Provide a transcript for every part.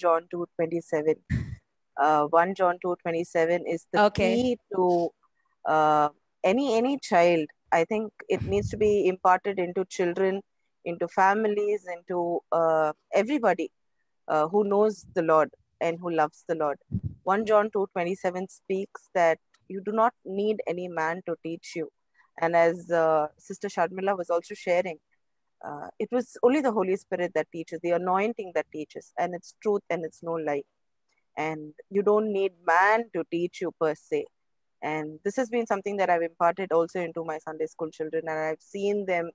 John 2:27. 1 John 2:27 is the Okay. key to uh, any child. I think it needs to be imparted into children, into families, into everybody who knows the Lord and who loves the Lord. 1 John 2:27 speaks that you do not need any man to teach you. And as Sister Sharmila was also sharing, it was only the Holy Spirit that teaches, the anointing that teaches, and it's truth and it's no lie. And you don't need man to teach you per se. And this has been something that I've imparted also into my Sunday school children, and I've seen them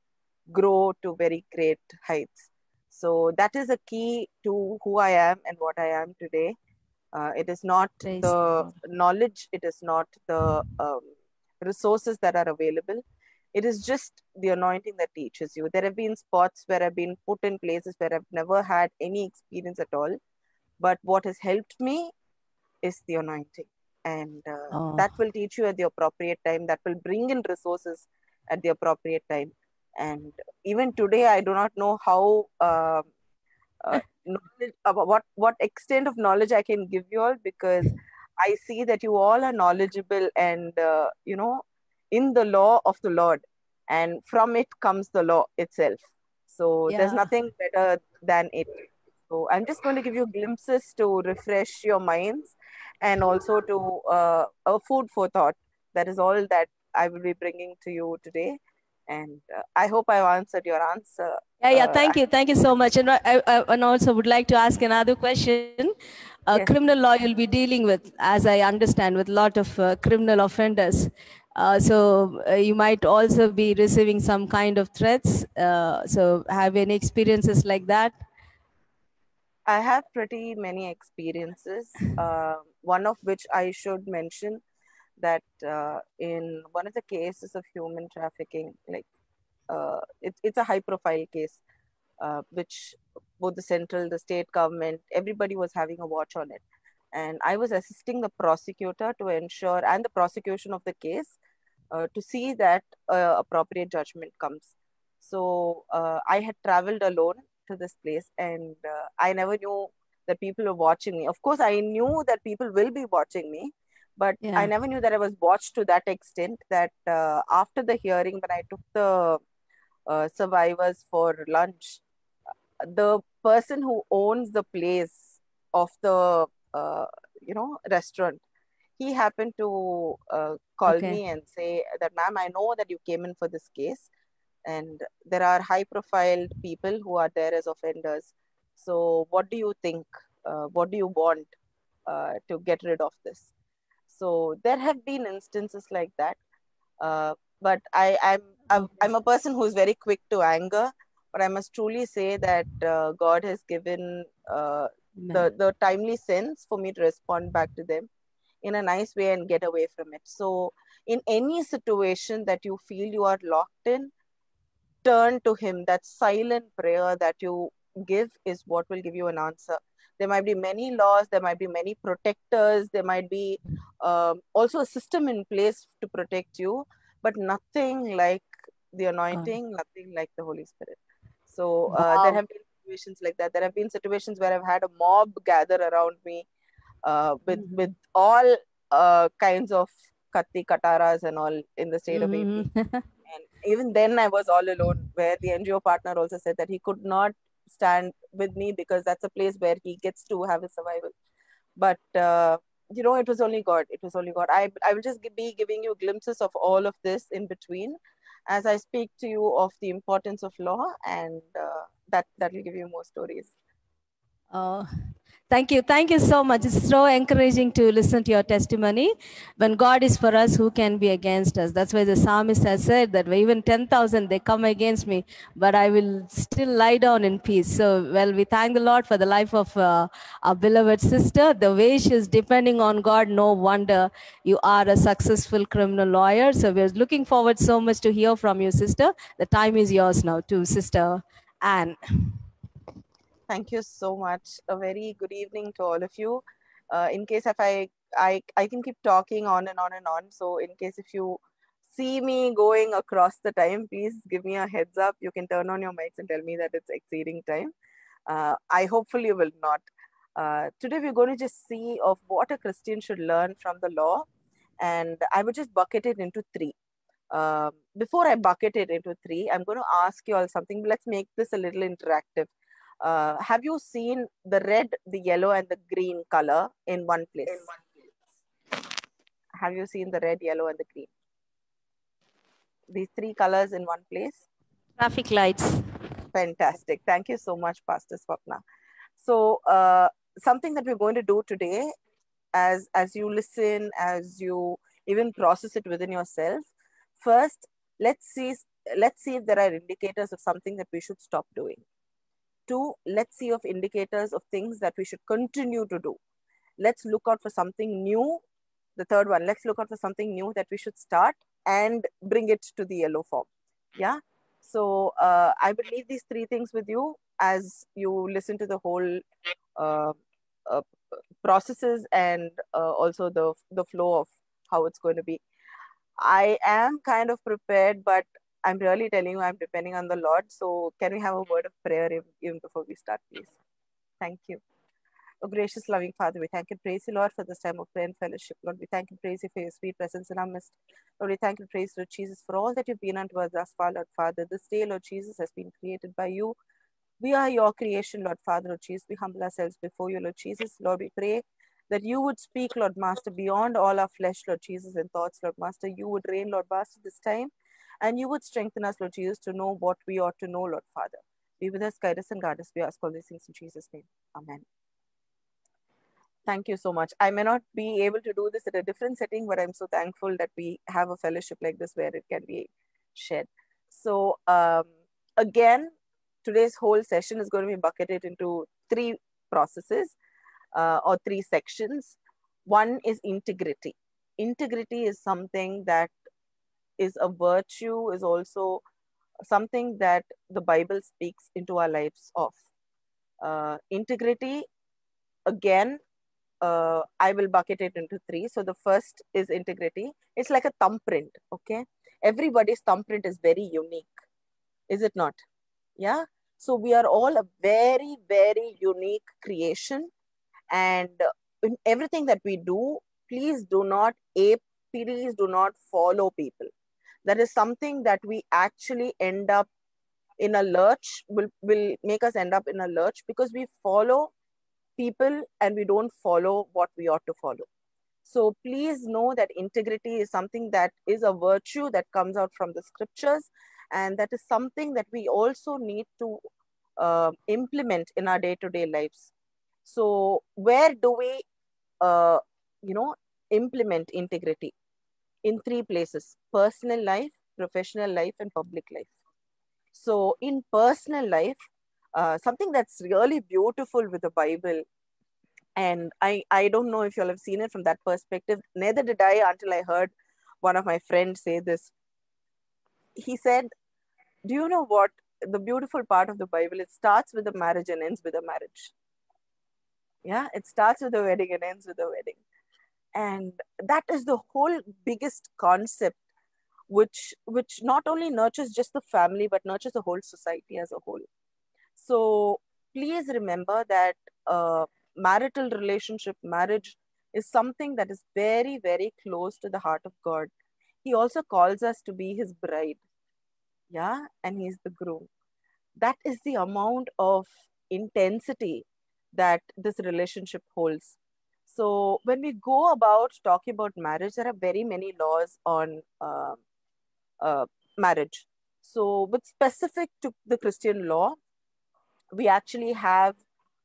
grow to very great heights. So that is a key to who I am and what I am today. It is not Praise the the Lord. knowledge, it is not the resources that are available. It is just the anointing that teaches you. There have been spots where I've been put in places where I've never had any experience at all. But what has helped me is the anointing. And Oh. that will teach you at the appropriate time, that will bring in resources at the appropriate time. And even today, I do not know how knowledge, about what extent of knowledge I can give you all, because I see that you all are knowledgeable and in the law of the Lord, and from it comes the law itself. So there's Yeah. nothing better than it. So I'm just going to give you glimpses to refresh your minds, and also to a food for thought. That is all that I will be bringing to you today. And I hope I've answered your answer. Yeah. Thank you so much. And and also would like to ask another question. Yes. Criminal law you'll be dealing with, as I understand, with a lot of criminal offenders. So you might also be receiving some kind of threats. So have any experiences like that? I have pretty many experiences. One of which I should mention, that in one of the cases of human trafficking, like it's a high profile case, which both the central, the state government, everybody was having a watch on it. And I was assisting the prosecutor to ensure, and the prosecution of the case, to see that appropriate judgment comes. So I had traveled alone to this place, and I never knew that people were watching me. Of course, I knew that people will be watching me, but I Yeah. never knew that I was watched to that extent that after the hearing, when I took the survivors for lunch, the person who owns the place of the restaurant, he happened to call Okay. me and say that, ma'am, I know that you came in for this case, and there are high profile people who are there as offenders. So what do you think? What do you want to get rid of this? So there have been instances like that. But Okay. I'm a person who is very quick to anger, but I must truly say that God has given Amen. the timely sense for me to respond back to them in a nice way and get away from it. So in any situation that you feel you are locked in, turn to Him. That silent prayer that you give is what will give you an answer. There might be many laws, there might be many protectors, there might be also a system in place to protect you, but nothing like the God. anointing, nothing like the Holy Spirit. So there Wow. have been situations like that. There have been situations where I've had a mob gather around me with Mhm. all kinds of katti kataras and all in the state of AP. Mhm. And even then, I was all alone, where the NGO partner also said that he could not stand with me because that's a place where he gets to have his survival. But, it was only God. It was only God. I will just be giving you glimpses of all of this in between as I speak to you of the importance of law, and that will give you more stories. Oh, thank you. Thank you so much. It's so encouraging to listen to your testimony. When God is for us, who can be against us? That's why the psalmist has said that even 10,000, they come against me, but I will still lie down in peace. So, well, we thank the Lord for the life of our beloved sister. The way she is depending on God, no wonder you are a successful criminal lawyer. So, we're looking forward so much to hear from you, sister. The time is yours now to Sister Anne. Thank you so much. A very good evening to all of you. In case if I can keep talking on and on and on. So in case if you see me going across the time, please give me a heads up. You can turn on your mics and tell me that it's exceeding time. I hopefully will not. Today we're going to just see of what a Christian should learn from the law, and I would just bucket it into three. Before I bucket it into three, I'm going to ask you all something. Let's make this a little interactive. Have you seen the red, the yellow, and the green color in one place? Have you seen the red, yellow, and the green? These three colors in one place? Traffic lights. Fantastic. Thank you so much, Pastor Swapna. So, something that we're going to do today, as you listen, as you even process it within yourself, first, let's see if there are indicators of something that we should stop doing. Two, let's see of indicators of things that we should continue to do. Let's look out for something new. The third one, let's look out for something new that we should start and bring it to the yellow form. Yeah. So I will leave these three things with you as you listen to the whole uh, processes and also the flow of how it's going to be. I am kind of prepared, but I'm really telling you, I'm depending on the Lord. So can we have a word of prayer even before we start, please? Thank you. Oh, gracious, loving Father, we thank and praise you, Lord, for this time of prayer and fellowship. Lord, we thank and praise you for your sweet presence in our midst. Lord, we thank and praise, Lord Jesus, for all that you've been unto us thus far, Lord Father. This day, Lord Jesus, has been created by you. We are your creation, Lord Father, Lord Jesus. We humble ourselves before you, Lord Jesus. Lord, we pray that you would speak, Lord Master, beyond all our flesh, Lord Jesus, and thoughts, Lord Master. You would reign, Lord Master, this time, and you would strengthen us, Lord Jesus, to know what we ought to know, Lord Father. Be with us, guide us, and guard us. We ask all these things in Jesus' name. Amen. Thank you so much. I may not be able to do this at a different setting, but I'm so thankful that we have a fellowship like this where it can be shared. So, again, today's whole session is going to be bucketed into three processes or three sections. One is integrity. Integrity is something that is a virtue, is also something that the Bible speaks into our lives of. Integrity, again, I will bucket it into three. So the first is integrity. It's like a thumbprint, okay? Everybody's thumbprint is very unique, is it not? Yeah. So we are all a very, very unique creation. And in everything that we do, please do not ape, please do not follow people. That is something that we actually end up in a lurch, will make us end up in a lurch because we follow people and we don't follow what we ought to follow. So please know that integrity is something that is a virtue that comes out from the scriptures, and that is something that we also need to implement in our day-to-day lives. So where do we, implement integrity? In three places: personal life, professional life, and public life. So in personal life, something that's really beautiful with the Bible, and I don't know if you all have seen it from that perspective. Neither did I until I heard one of my friends say this. He said, do you know what the beautiful part of the Bible? It starts with a marriage and ends with a marriage. Yeah, it starts with a wedding and ends with a wedding. And that is the whole biggest concept, which not only nurtures just the family, but nurtures the whole society as a whole. So please remember that marital relationship, marriage, is something that is very, very close to the heart of God. He also calls us to be his bride. Yeah, and he's the groom. That is the amount of intensity that this relationship holds. So when we go about talking about marriage, there are very many laws on marriage. So, but specific to the Christian law, we actually have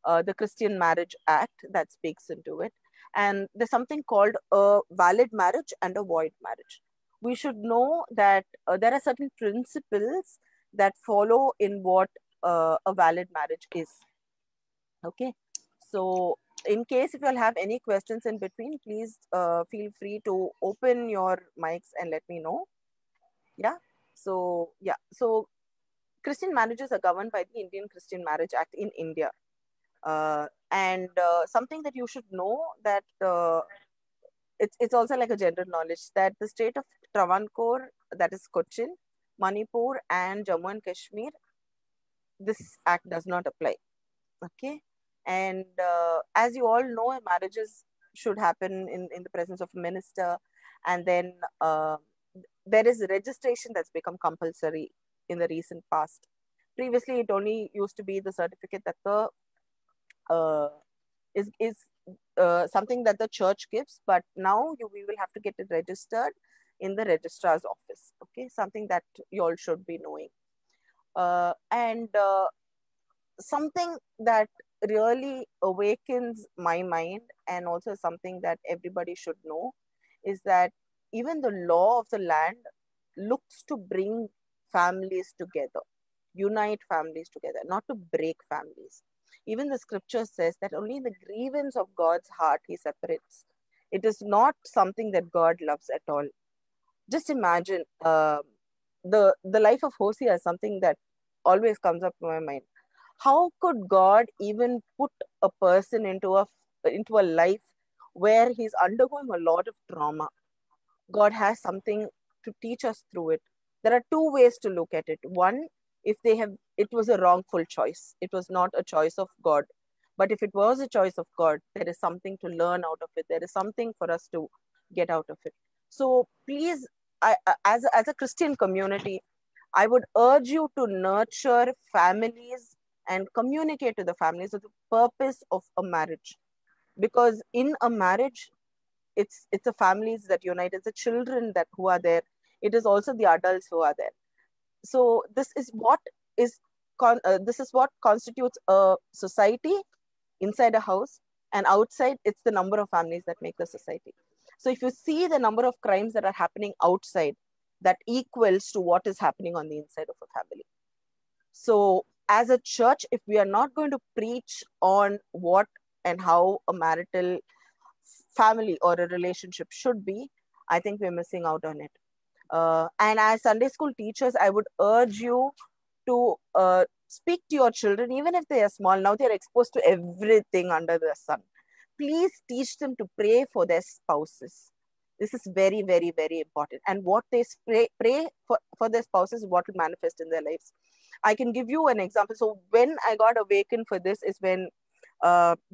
the Christian Marriage Act that speaks into it. And there's something called a valid marriage and a void marriage. We should know that there are certain principles that follow in what a valid marriage is. Okay. So, in case if you'll have any questions in between, please feel free to open your mics and let me know. Yeah. So, yeah. So, Christian marriages are governed by the Indian Christian Marriage Act in India. And something that you should know that it's also like a general knowledge that the state of Travancore, that is Cochin, Manipur, and Jammu and Kashmir, this act does not apply. Okay. And as you all know, marriages should happen in the presence of a minister. And then there is registration that's become compulsory in the recent past. Previously, it only used to be the certificate that the uh, is something that the church gives, but now we will have to get it registered in the registrar's office. Okay, something that you all should be knowing. And something that really awakens my mind, and also something that everybody should know, is that even the law of the land looks to bring families together, unite families together, not to break families. Even the scripture says that only the grievance of God's heart he separates. It is not something that God loves at all. Just imagine the life of Hosea is something that always comes up in my mind. How could God even put a person into a life where he's undergoing a lot of trauma? God has something to teach us through it. There are two ways to look at it. One, if it was a wrongful choice, it was not a choice of God. But if it was a choice of God, there is something to learn out of it. There is something for us to get out of it. So please, as a Christian community, I would urge you to nurture families and communicate to the families of the purpose of a marriage. Because in a marriage, it's the families that unite, it's the children that who are there, it is also the adults who are there. So is this is what constitutes a society. Inside a house and outside, it's the number of families that make the society. So if you see the number of crimes that are happening outside, that equals to what is happening on the inside of a family. So as a church, if we are not going to preach on what and how a marital family or a relationship should be, I think we're missing out on it. And as Sunday school teachers, I would urge you to speak to your children, even if they are small. Now they're exposed to everything under the sun. Please teach them to pray for their spouses. This is very, very, very important. And what they pray for their spouses, what will manifest in their lives. I can give you an example. So when I got awakened for this is when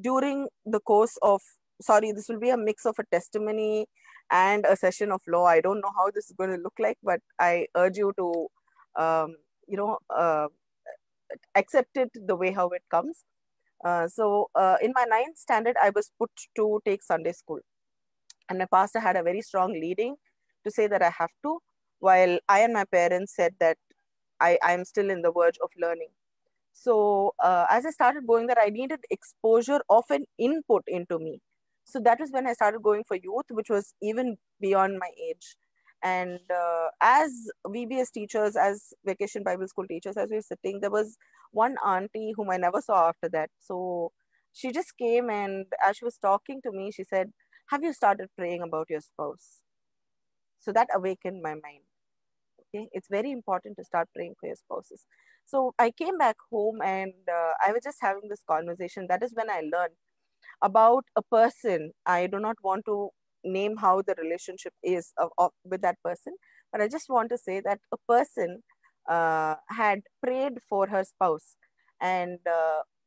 during the course of, sorry, this will be a mix of a testimony and a session of law. I don't know how this is going to look like, but I urge you to, um, you know, accept it the way how it comes. So in my ninth standard, I was put to take Sunday school. And my pastor had a very strong leading to say that I have to, while I and my parents said that I am still in the verge of learning. So as I started going there, I needed exposure of an input into me. So that was when I started going for youth, which was even beyond my age. And as VBS teachers, as vacation Bible school teachers, as we were sitting, there was one auntie whom I never saw after that. So she just came, and as she was talking to me, she said, "Have you started praying about your spouse?" So that awakened my mind. Okay, it's very important to start praying for your spouses. So I came back home, and I was just having this conversation. That is when I learned about a person. I do not want to name how the relationship is with that person, but I just want to say that a person had prayed for her spouse, and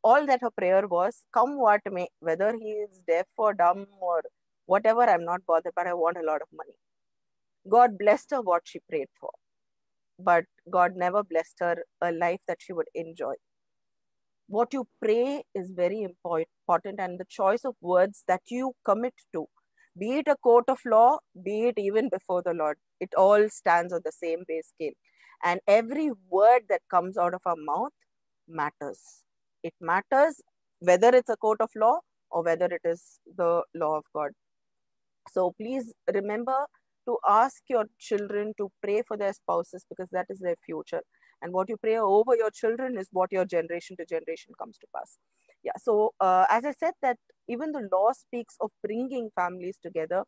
all that her prayer was, come what may, whether he is deaf or dumb or whatever, I'm not bothered, but I want a lot of money. God blessed her what she prayed for, but God never blessed her a life that she would enjoy. What you pray is very important, and the choice of words that you commit to, be it a court of law, be it even before the Lord, it all stands on the same pay scale. And every word that comes out of our mouth matters. It matters whether it's a court of law or whether it is the law of God. So please remember to ask your children to pray for their spouses, because that is their future. And what you pray over your children is what your generation to generation comes to pass. Yeah. So as I said, that even the law speaks of bringing families together.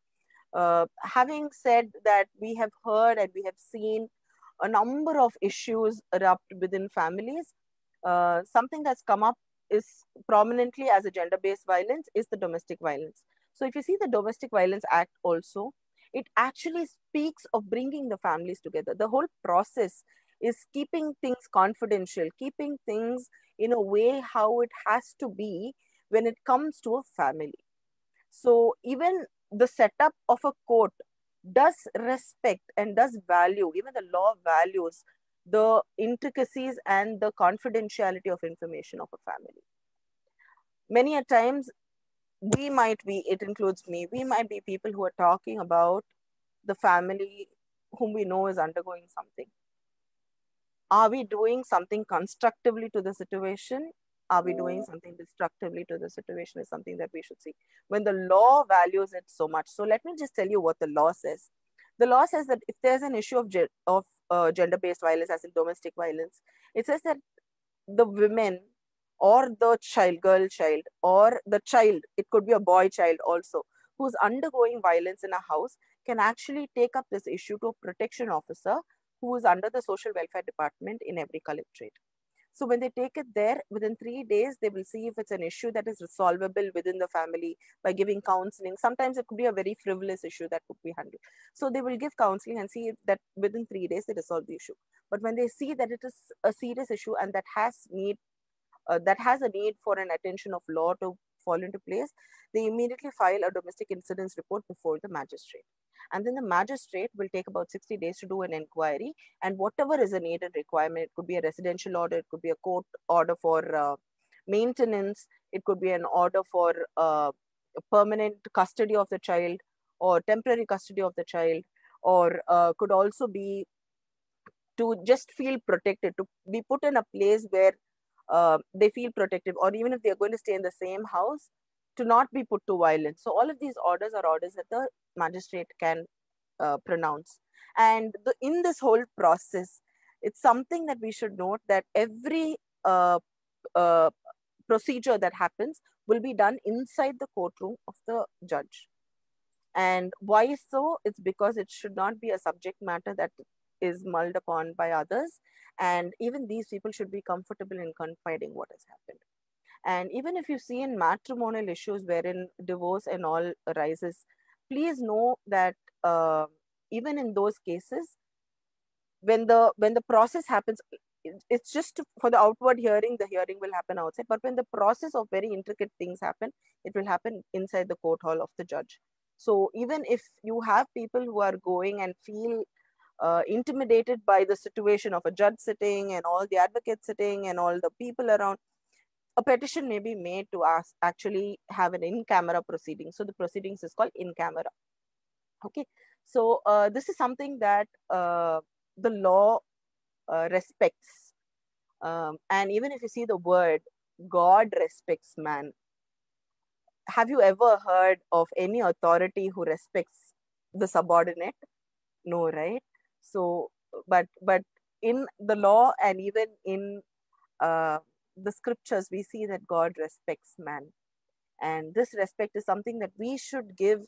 Having said that, we have heard and we have seen a number of issues erupt within families. Something that's come up is prominently as a gender-based violence is the domestic violence. So if you see the Domestic Violence Act also, it actually speaks of bringing the families together. The whole process is keeping things confidential, keeping things in a way how it has to be, when it comes to a family. So even the setup of a court does respect and does value, even the law values the intricacies and the confidentiality of information of a family. Many a times we might be, it includes me, we might be people who are talking about the family whom we know is undergoing something. Are we doing something constructively to the situation? Are we doing something destructively to the situation is something that we should see. When the law values it so much. So let me just tell you what the law says. The law says that if there's an issue of gender-based violence, as in domestic violence, it says that the women or the child, girl child, or the child, it could be a boy child also, who's undergoing violence in a house, can actually take up this issue to a protection officer who is under the social welfare department in every collectorate. So when they take it there, within 3 days, they will see if it's an issue that is resolvable within the family by giving counseling. Sometimes it could be a very frivolous issue that could be handled. So they will give counseling and see if that within 3 days they resolve the issue. But when they see that it is a serious issue and that has a need for an attention of law to fall into place, they immediately file a domestic incidents report before the magistrate. And then the magistrate will take about 60 days to do an inquiry, and whatever is a needed requirement, it could be a residential order, it could be a court order for maintenance, it could be an order for permanent custody of the child or temporary custody of the child, or could also be to just feel protected, to be put in a place where they feel protective, or even if they're going to stay in the same house, to not be put to violence. So all of these orders are orders that the magistrate can pronounce. And in this whole process, it's something that we should note that every uh, procedure that happens will be done inside the courtroom of the judge. And why so? It's because it should not be a subject matter that is mulled upon by others. And even these people should be comfortable in confiding what has happened. And even if you see in matrimonial issues wherein divorce and all arises, please know that even in those cases, when the process happens, it's just for the outward hearing, the hearing will happen outside. But when the process of very intricate things happen, it will happen inside the court hall of the judge. So even if you have people who are going and feel intimidated by the situation of a judge sitting and all the advocates sitting and all the people around, a petition may be made to ask actually have an in-camera proceeding. So the proceedings is called in-camera. Okay, so this is something that the law respects. And even if you see the word, God respects man. Have you ever heard of any authority who respects the subordinate? No, right? So, but in the law and even in uh, the scriptures, we see that God respects man. And this respect is something that we should give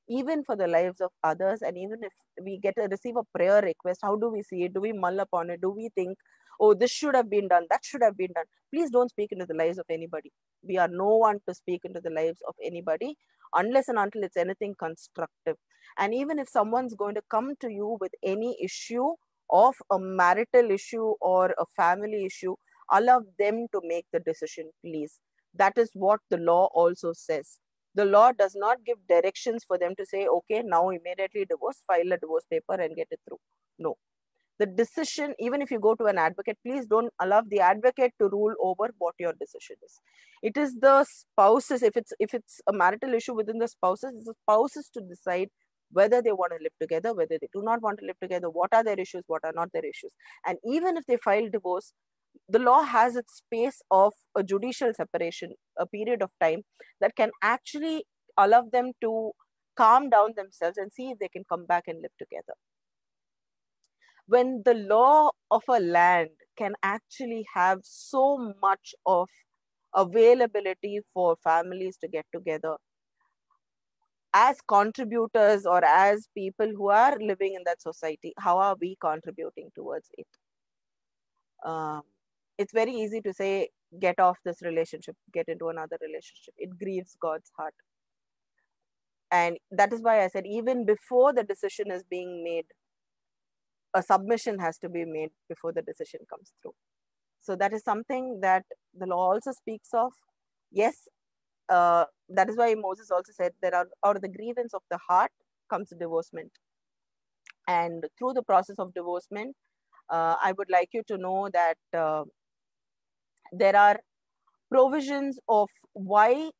even for the lives of others. And even if we receive a prayer request, how do we see it? Do we mull upon it? Do we think, oh, this should have been done, that should have been done? Please don't speak into the lives of anybody. We are no one to speak into the lives of anybody unless and until it's anything constructive. And even if someone's going to come to you with any issue of a marital issue or a family issue, allow them to make the decision, please. That is what the law also says. The law does not give directions for them to say, okay, now immediately divorce, file a divorce paper and get it through. No. The decision, even if you go to an advocate, please don't allow the advocate to rule over what your decision is. It is the spouses, if it's a marital issue within the spouses, it's the spouses to decide whether they want to live together, whether they do not want to live together, what are their issues, what are not their issues. And even if they file divorce, the law has its space of a judicial separation, a period of time that can actually allow them to calm down themselves and see if they can come back and live together. When the law of a land can actually have so much of availability for families to get together as contributors or as people who are living in that society, how are we contributing towards it? It's very easy to say, get off this relationship, get into another relationship. It grieves God's heart. And that is why I said, even before the decision is being made, a submission has to be made before the decision comes through. So that is something that the law also speaks of. Yes, that is why Moses also said, there are out of the grievance of the heart comes divorcement. And through the process of divorcement, I would like you to know that there are provisions of why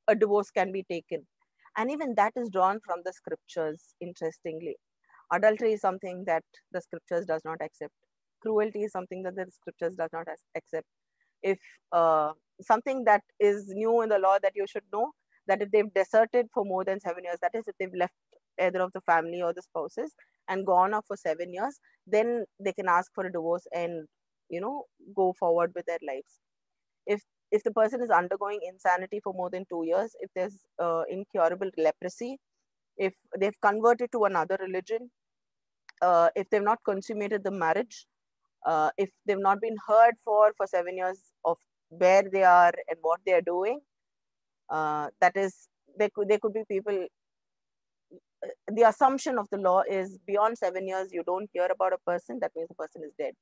a divorce can be taken. And even that is drawn from the scriptures, interestingly. Adultery is something that the scriptures does not accept. Cruelty is something that the scriptures does not accept. If something that is new in the law that you should know, that if they've deserted for more than 7 years, that is if they've left either of the family or the spouses and gone off for 7 years, then they can ask for a divorce and, go forward with their lives. If the person is undergoing insanity for more than 2 years, if there's incurable leprosy, if they've converted to another religion, if they've not consummated the marriage, if they've not been heard for 7 years of where they are and what they are doing, that is, there could be people. The assumption of the law is beyond 7 years, you don't hear about a person, that means the person is dead.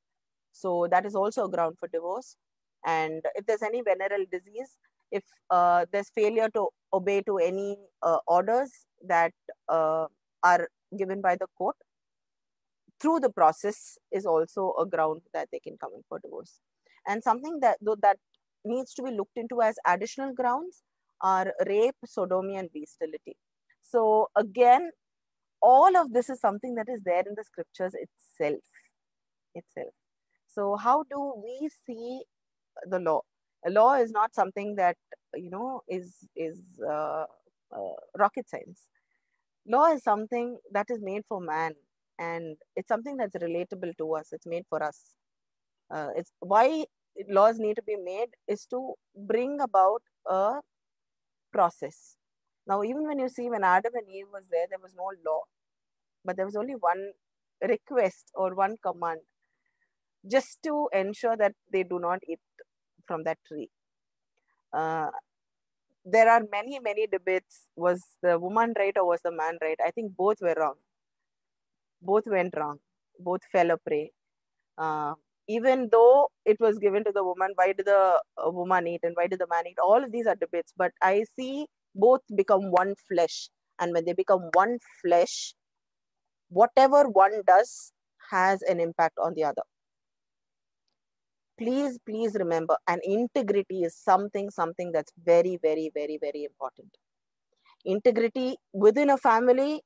So that is also a ground for divorce. And if there's any venereal disease, if there's failure to obey to any orders that are given by the court, through the process is also a ground that they can come in for divorce. And something that needs to be looked into as additional grounds are rape, sodomy, and bestiality. So again, all of this is something that is there in the scriptures itself. So how do we see the law? A law is not something that is rocket science. Law is something that is made for man, and it's something that's relatable to us. It's made for us. It's why laws need to be made is to bring about a process. Now, even when you see when Adam and Eve was there was no law, but there was only one request or one command, just to ensure that they do not eat from that tree. There are many debates. Was the woman right or was the man right? I think both were wrong. Both went wrong. Both fell a prey. Even though it was given to the woman, why did the woman eat and why did the man eat? All of these are debates, but I see both become one flesh. And when they become one flesh, whatever one does has an impact on the other. Please remember, and integrity is something that's very important. Integrity within a family,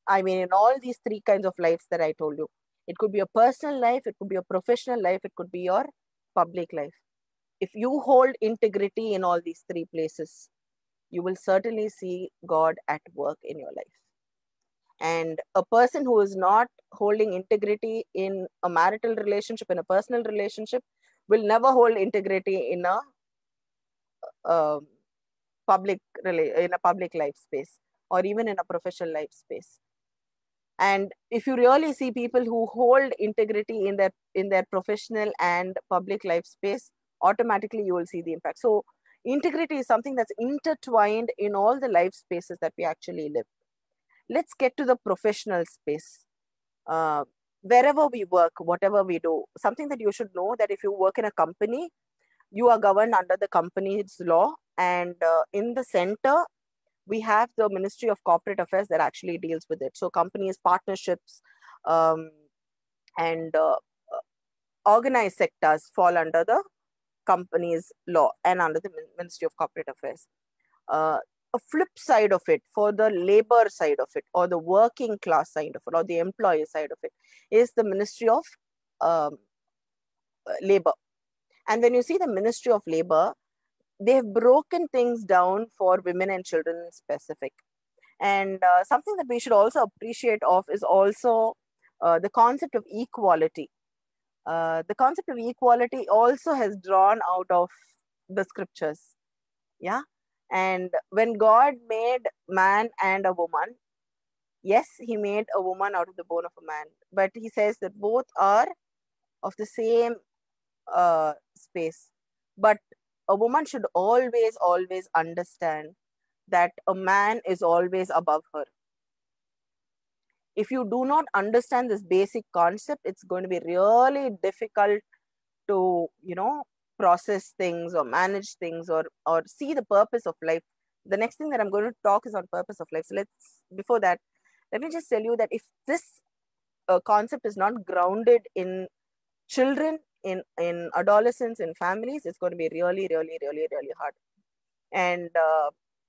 I mean, in all these three kinds of lives that I told you. It could be a personal life, it could be a professional life, it could be your public life. If you hold integrity in all these three places, you will certainly see God at work in your life. And a person who is not holding integrity in a marital relationship, in a personal relationship, will never hold integrity in a public life space, or even in a professional life space. And if you really see people who hold integrity in their professional and public life space, automatically you will see the impact. So integrity is something that's intertwined in all the life spaces that we actually live. Let's get to the professional space. Wherever we work, whatever we do, something that you should know, that if you work in a company, you are governed under the company's law. And in the center, we have the Ministry of Corporate Affairs that actually deals with it. So companies, partnerships, and organized sectors fall under the company's law and under the Ministry of Corporate Affairs. A flip side of it, for the labor side of it, or the working class side of it, or the employee side of it, is the Ministry of Labor. And when you see the Ministry of Labor, they've broken things down for women and children in specific. And something that we should also appreciate of is also the concept of equality. The concept of equality also has drawn out of the scriptures. Yeah. And when God made man and a woman, yes, he made a woman out of the bone of a man, but he says that both are of the same space. But a woman should always understand that a man is always above her. If you do not understand this basic concept, it's going to be really difficult to, process things or manage things or see the purpose of life. The next thing that I'm going to talk is on purpose of life. So before that, let me just tell you that if this concept is not grounded in children, in adolescents, in families, it's going to be really, really, really, really hard. And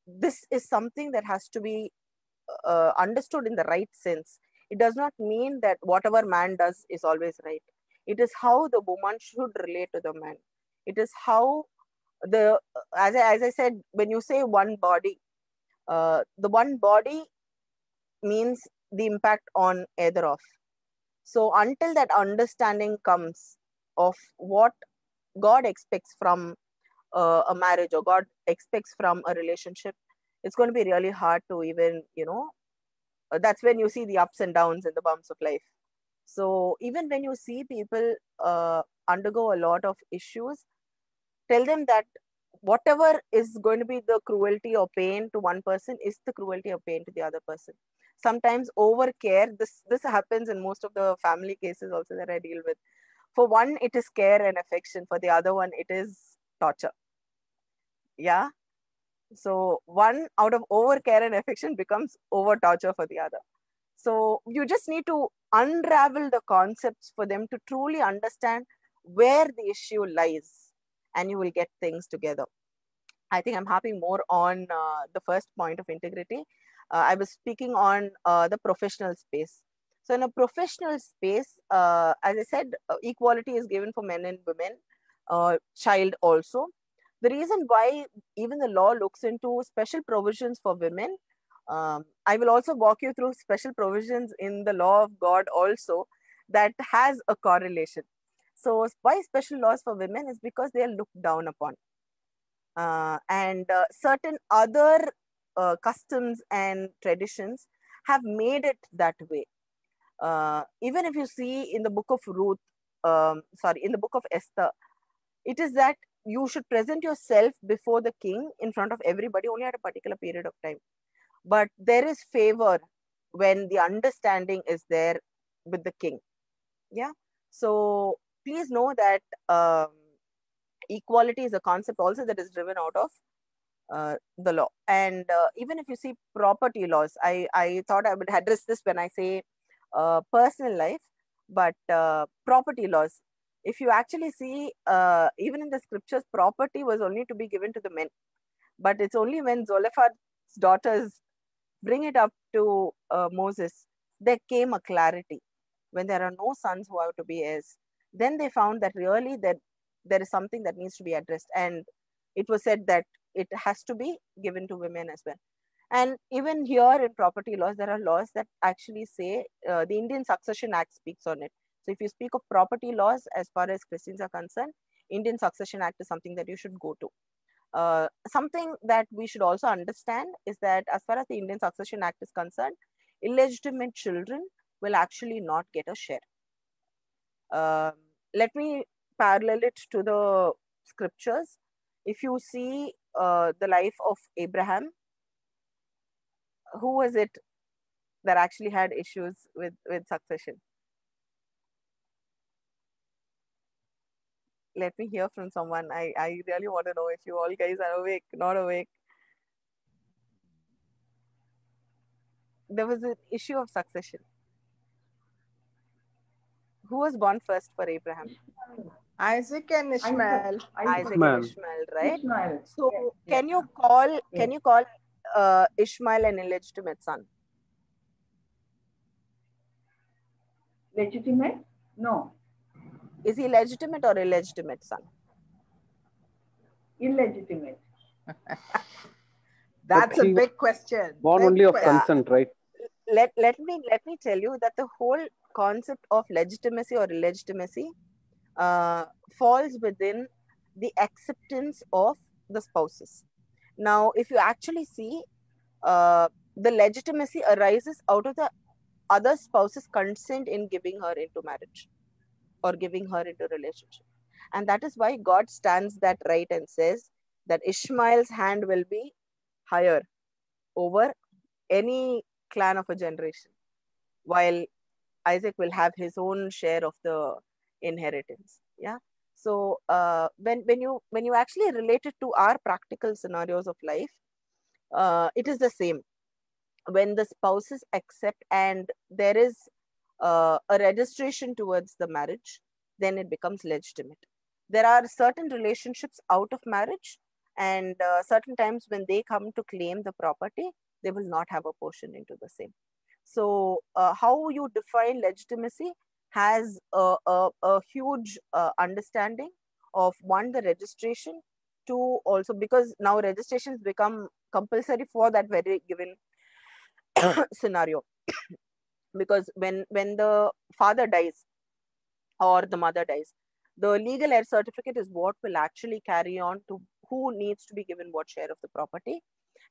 this is something that has to be understood in the right sense. It does not mean that whatever man does is always right. It is how the woman should relate to the man. It is how as I said, when you say one body, the one body means the impact on either of. So until that understanding comes of what God expects from a marriage or God expects from a relationship, it's going to be really hard to even, that's when you see the ups and downs and the bumps of life. So even when you see people undergo a lot of issues, tell them that whatever is going to be the cruelty or pain to one person is the cruelty or pain to the other person. Sometimes over care, this happens in most of the family cases also that I deal with. For one, it is care and affection. For the other one, it is torture. Yeah. So one out of over care and affection becomes over torture for the other. So you just need to unravel the concepts for them to truly understand where the issue lies, and you will get things together. I think I'm harping more on the first point of integrity. I was speaking on the professional space. So in a professional space, as I said, equality is given for men and women, child also. The reason why even the law looks into special provisions for women, I will also walk you through special provisions in the law of God also that has a correlation. So why special laws for women is because they are looked down upon. And certain other customs and traditions have made it that way. Even if you see in the book of in the book of Esther, it is that you should present yourself before the king in front of everybody only at a particular period of time. But there is favor when the understanding is there with the king. Yeah. So please know that equality is a concept also that is driven out of the law. And even if you see property laws, I thought I would address this when I say personal life, but property laws, if you actually see, even in the scriptures, property was only to be given to the men. But it's only when Zelophehad's daughters bring it up to Moses, there came a clarity. When there are no sons who are to be heirs, then they found that really that there is something that needs to be addressed. And it was said that it has to be given to women as well. And even here in property laws, there are laws that actually say the Indian Succession Act speaks on it. So if you speak of property laws as far as Christians are concerned, Indian Succession Act is something that you should go to. Something that we should also understand is that as far as the Indian Succession Act is concerned, illegitimate children will actually not get a share. Let me parallel it to the scriptures. If you see the life of Abraham, who was it that actually had issues with succession? Let me hear from someone. I really want to know if you all guys are awake, not awake. There was an issue of succession. Who was born first for Abraham? Isaac and Ishmael. Isaac and Ishmael, right? Ishmael. So Yes. can you call Ishmael an illegitimate son? Legitimate? No. Is he legitimate or illegitimate son? Illegitimate. That's a big question. Born big only of question. consent, right? Let me tell you that the whole concept of legitimacy or illegitimacy falls within the acceptance of the spouses. Now, if you actually see, the legitimacy arises out of the other spouse's consent in giving her into marriage or giving her into relationship. And that is why God stands that right and says that Ishmael's hand will be higher over any clan of a generation, while Isaac will have his own share of the inheritance. Yeah. So when you actually relate it to our practical scenarios of life, it is the same. When the spouses accept and there is a registration towards the marriage, then it becomes legitimate. There are certain relationships out of marriage, and certain times when they come to claim the property, they will not have a portion into the same. So how you define legitimacy has a huge understanding of, one, the registration, two, also because now registrations become compulsory for that very given scenario. Because when the father dies or the mother dies, the legal heir certificate is what will actually carry on to who needs to be given what share of the property.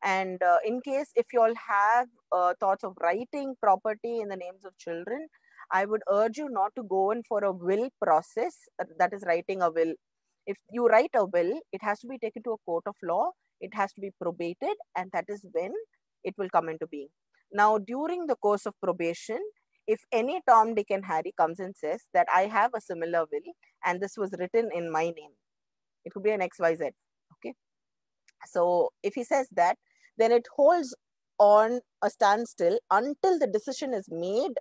And in case if you all have thoughts of writing property in the names of children, I would urge you not to go in for a will process, that is writing a will. If you write a will, it has to be taken to a court of law, it has to be probated, and that is when it will come into being. Now, during the course of probation, if any Tom, Dick, and Harry comes and says that I have a similar will and this was written in my name, it could be an XYZ. Okay. So if he says that, then it holds on a standstill until the decision is made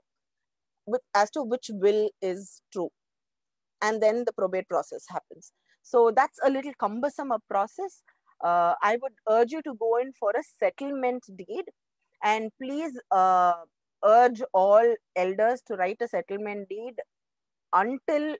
as to which will is true. And then the probate process happens. So that's a little cumbersome a process. I would urge you to go in for a settlement deed, and please urge all elders to write a settlement deed until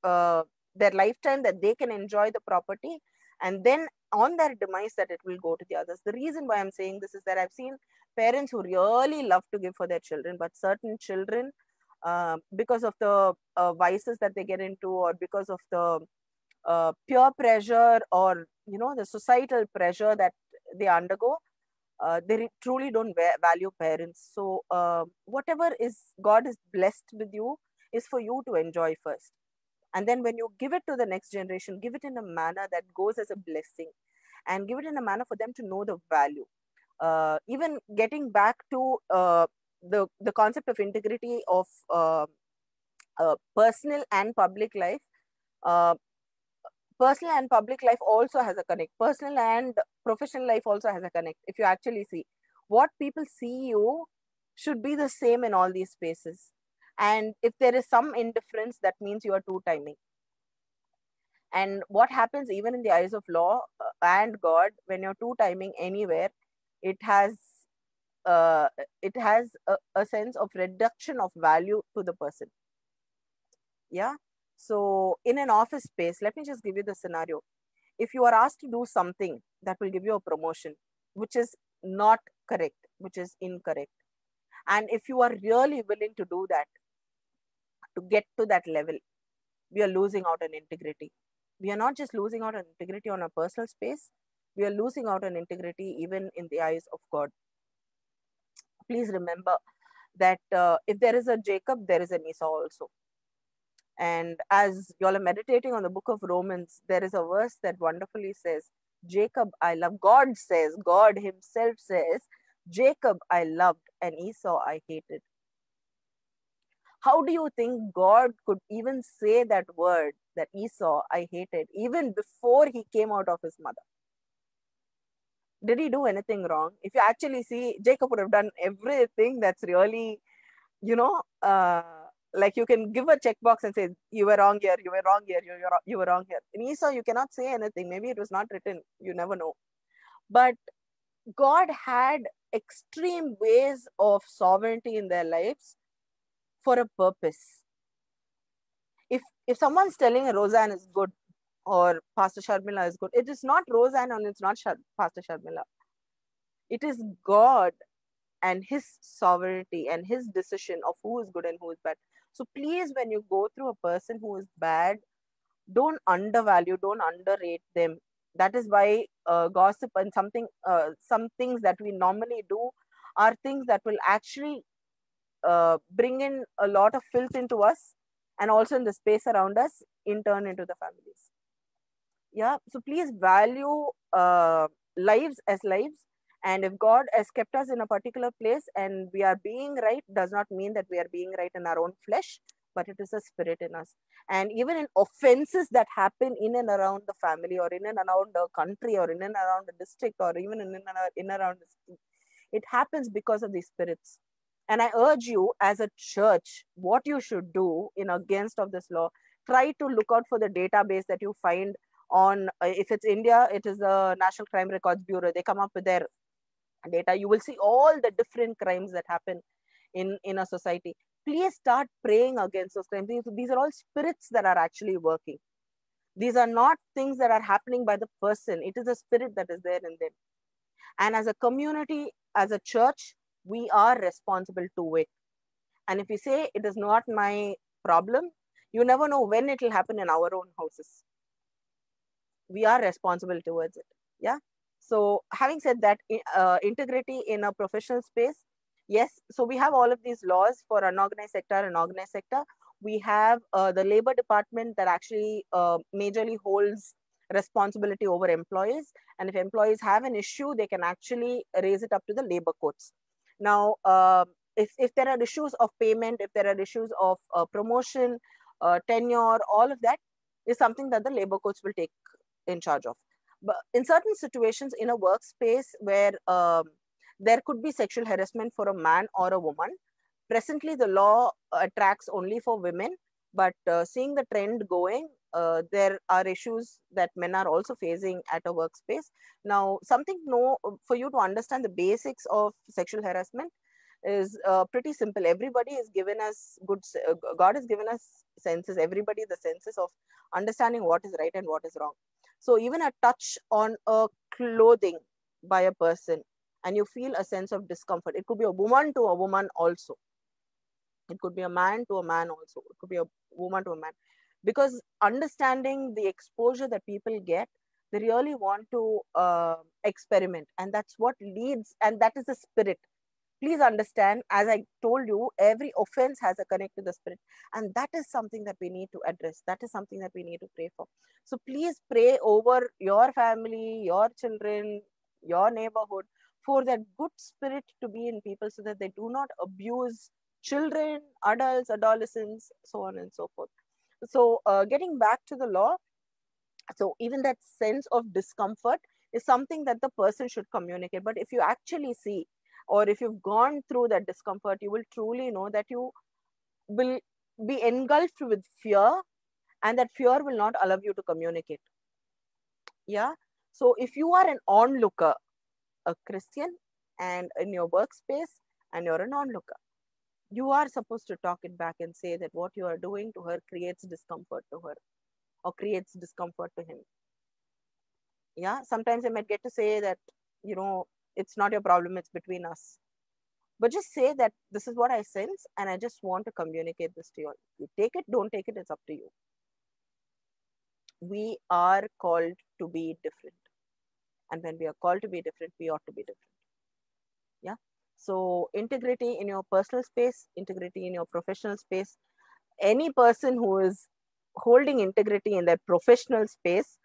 their lifetime, that they can enjoy the property, and then on their demise that it will go to the others. The reason why I'm saying this is that I've seen parents who really love to give for their children, but certain children, because of the vices that they get into, or because of the peer pressure, or the societal pressure that they undergo, they truly don't value parents. So whatever is God is blessed with you is for you to enjoy first, and then when you give it to the next generation, give it in a manner that goes as a blessing, and give it in a manner for them to know the value. Even getting back to the concept of integrity of personal and public life, uh, personal and public life also has a connect. Personal and professional life also has a connect. If you actually see, what people see you should be the same in all these spaces. And if there is some indifference, that means you are two timing. And what happens even in the eyes of law and God, when you're two timing anywhere, it has a sense of reduction of value to the person. Yeah. So in an office space, let me just give you the scenario. If you are asked to do something that will give you a promotion, which is not correct, which is incorrect, and if you are really willing to do that, to get to that level, we are losing out on integrity. We are not just losing out on integrity on a personal space, we are losing out on integrity even in the eyes of God. Please remember that if there is a Jacob, there is an Esau also. And as you all are meditating on the book of Romans, there is a verse that wonderfully says, Jacob I love. God says, God himself says, Jacob I loved and Esau I hated. How do you think God could even say that word, that Esau I hated, even before he came out of his mother? Did he do anything wrong? If you actually see, Jacob would have done everything that's really, like you can give a checkbox and say, you were wrong here, you were wrong here, you were wrong here. In Esau, you cannot say anything. Maybe it was not written. You never know. But God had extreme ways of sovereignty in their lives for a purpose. If someone's telling Roseanne is good or Pastor Sharmila is good, it is not Roseanne and it's not Pastor Sharmila. It is God and his sovereignty and his decision of who is good and who is bad. So please, when you go through a person who is bad, don't undervalue, don't underrate them. That is why gossip and some things that we normally do are things that will actually bring in a lot of filth into us, and also in the space around us, in turn into the families. Yeah, so please value lives as lives. And if God has kept us in a particular place and we are being right, does not mean that we are being right in our own flesh. but it is a spirit in us. And even in offenses that happen in and around the family, or in and around the country, or in and around the district, or even in and around the city, it happens because of these spirits. And I urge you as a church, what you should do in against of this law, try to look out for the database that you find on, if it's India, it is the National Crime Records Bureau. They come up with their data. You will see all the different crimes that happen in a society. Please start praying against those crimes. These are all spirits that are actually working. These are not things that are happening by the person. It is a spirit that is there in them. And as a community, as a church, we are responsible to it. And if you say it is not my problem, you never know when it will happen in our own houses. We are responsible towards it. Yeah. So having said that, integrity in a professional space, yes. So we have all of these laws for unorganized sector and organized sector. We have the labor department that actually majorly holds responsibility over employees. And if employees have an issue, they can actually raise it up to the labor courts. Now, if there are issues of payment, if there are issues of promotion, tenure, all of that is something that the labor courts will take in charge of. But in certain situations in a workspace where there could be sexual harassment for a man or a woman, presently the law attracts only for women, but seeing the trend going, there are issues that men are also facing at a workspace. Now, something for you to understand the basics of sexual harassment is pretty simple. Everybody is given us God has given us senses, everybody the senses of understanding what is right and what is wrong. So even a touch on a clothing by a person and you feel a sense of discomfort, it could be a woman to a woman also. It could be a man to a man also. It could be a woman to a man. Because understanding the exposure that people get, they really want to experiment. And that's what leads, and that is the spirit. Please understand, as I told you, every offense has a connect to the spirit. And that is something that we need to address. That is something that we need to pray for. So please pray over your family, your children, your neighborhood, for that good spirit to be in people so that they do not abuse children, adults, adolescents, so on and so forth. So getting back to the law, so even that sense of discomfort is something that the person should communicate. But if you actually see, or if you've gone through that discomfort, you will truly know that you will be engulfed with fear, and that fear will not allow you to communicate. Yeah. So if you are an onlooker, a Christian, and in your workspace, and you're an onlooker, you are supposed to talk it back and say that what you are doing to her creates discomfort to her, or creates discomfort to him. Yeah. Sometimes I might get to say that, it's not your problem, it's between us. But just say that this is what I sense and I just want to communicate this to you all. You take it, don't take it, it's up to you. We are called to be different. And when we are called to be different, we ought to be different. Yeah. So integrity in your personal space, integrity in your professional space. Any person who is holding integrity in their professional space,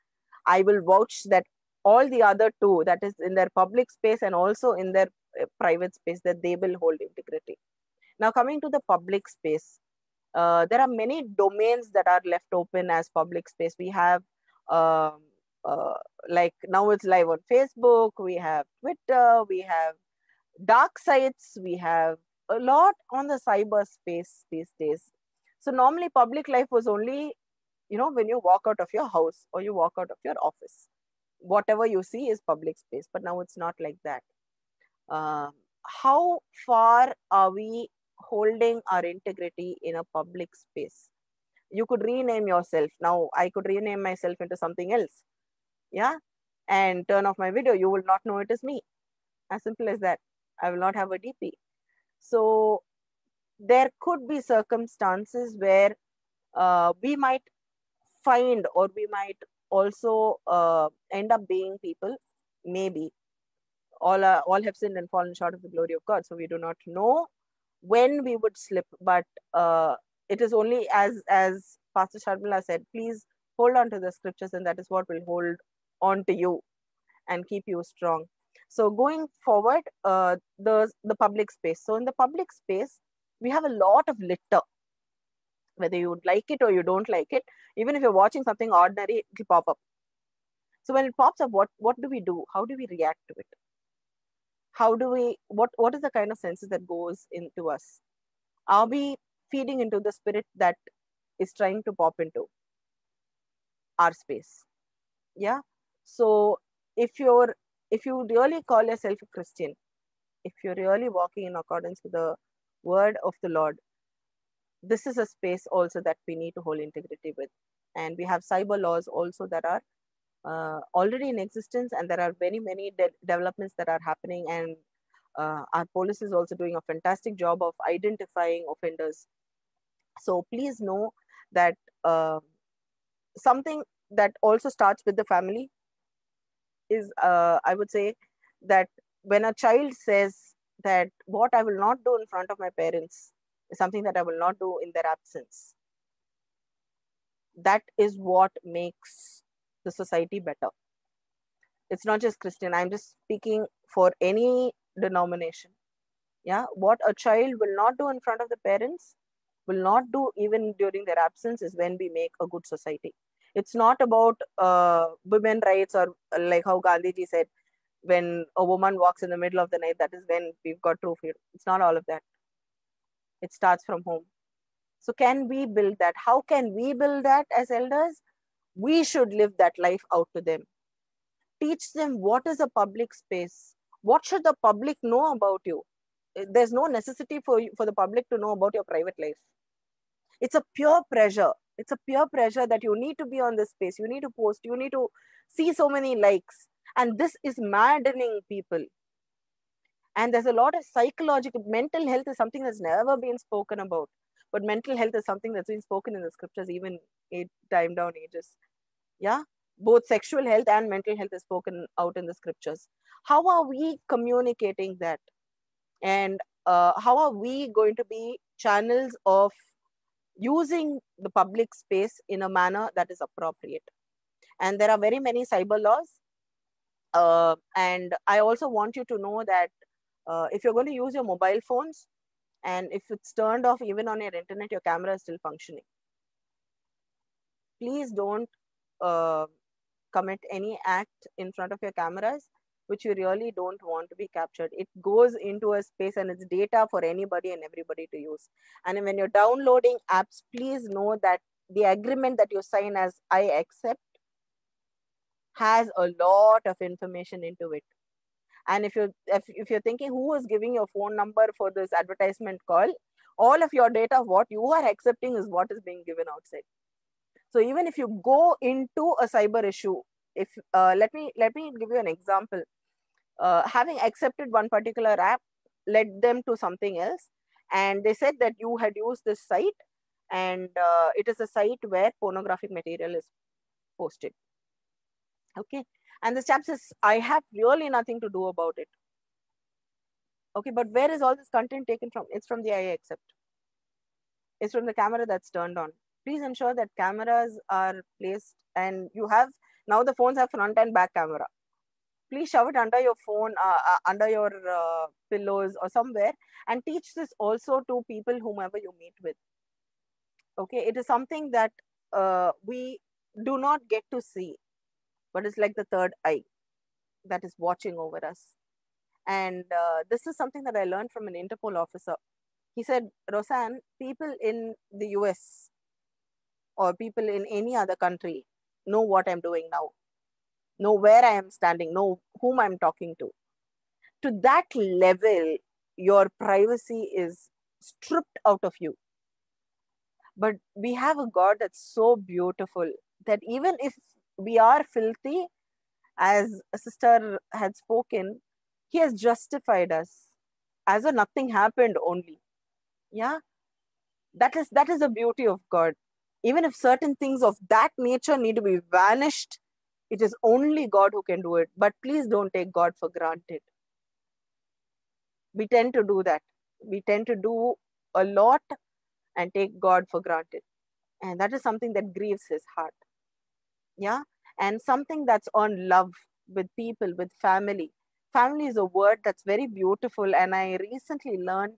I will vouch that all the other two, that is in their public space and also in their private space, that they will hold integrity. Now, coming to the public space, there are many domains that are left open as public space. We have, like now it's live on Facebook, we have Twitter, we have dark sites, we have a lot on the cyber space these days. So normally public life was only, when you walk out of your house or you walk out of your office. Whatever you see is public space, but now it's not like that. How far are we holding our integrity in a public space? You could rename yourself. Now I could rename myself into something else. Yeah. And turn off my video. You will not know it is me. As simple as that. I will not have a DP. So there could be circumstances where we might find, or we might also end up being people, maybe all have sinned and fallen short of the glory of God. So we do not know when we would slip, but it is only as Pastor Sharmila said, please hold on to the scriptures, and that is what will hold on to you and keep you strong. So going forward, the public space. So in the public space, we have a lot of litter. whether you would like it or you don't like it. Even if you're watching something ordinary, it'll pop up. So when it pops up, what do we do? How do we react to it? How do we, what is the kind of senses that goes into us? Are we feeding into the spirit that is trying to pop into our space? Yeah. So if you really call yourself a Christian, if you're really walking in accordance with the word of the Lord, this is a space also that we need to hold integrity with. And we have cyber laws also that are already in existence, and there are many developments that are happening, and our police is also doing a fantastic job of identifying offenders. So please know that something that also starts with the family is, I would say, that when a child says that what I will not do in front of my parents is something that I will not do in their absence, that is what makes the society better. It's not just Christian, I'm just speaking for any denomination. Yeah, what a child will not do in front of the parents, will not do even during their absence, is when we make a good society. It's not about women rights, or like how Gandhiji said, when a woman walks in the middle of the night, that is when we've got true freedom. It's not all of that. It starts from home. So can we build that? How can we build that as elders? We should live that life out to them. Teach them what is a public space. What should the public know about you? There's no necessity for the public to know about your private life. It's a pure pressure. It's a pure pressure that you need to be on this space. You need to post. You need to see so many likes. And this is maddening people. And there's a lot of psychological, mental health is something that's never been spoken about. But mental health is something that's been spoken in the scriptures, even time down ages. Yeah, both sexual health and mental health is spoken out in the scriptures. How are we communicating that? And how are we going to be channels of using the public space in a manner that is appropriate? And there are very many cyber laws. And I also want you to know that if you're going to use your mobile phones, and if it's turned off even on your internet, your camera is still functioning. Please don't commit any act in front of your cameras which you really don't want to be captured. It goes into a space and it's data for anybody and everybody to use. And when you're downloading apps, please know that the agreement that you sign as I accept has a lot of information into it. And if you're thinking who is giving your phone number for this advertisement call, all of your data, what you are accepting is what is being given outside. So even if you go into a cyber issue, if let me give you an example. Having accepted one particular app led them to something else, and they said that you had used this site, and it is a site where pornographic material is posted. Okay, and the chap says, I have really nothing to do about it. Okay, but where is all this content taken from? It's from the I accept. It's from the camera that's turned on. Please ensure that cameras are placed, and you have, now the phones have front and back camera. Please shove it under your phone, under your pillows or somewhere, and teach this also to people whomever you meet with. Okay, it is something that we do not get to see, but it's like the third eye that is watching over us. And this is something that I learned from an Interpol officer. He said, Roseanne, people in the US or people in any other country know what I'm doing now, know where I am standing, know whom I'm talking to. To that level, your privacy is stripped out of you. But we have a God that's so beautiful that even if we are filthy, as a sister had spoken, He has justified us as though nothing happened only. Yeah, that is the beauty of God. Even if certain things of that nature need to be vanished, it is only God who can do it. But please don't take God for granted. We tend to do that. We tend to do a lot and take God for granted. And that is something that grieves His heart. Yeah. And something that's on love with people, with family. Family is a word that's very beautiful. And I recently learned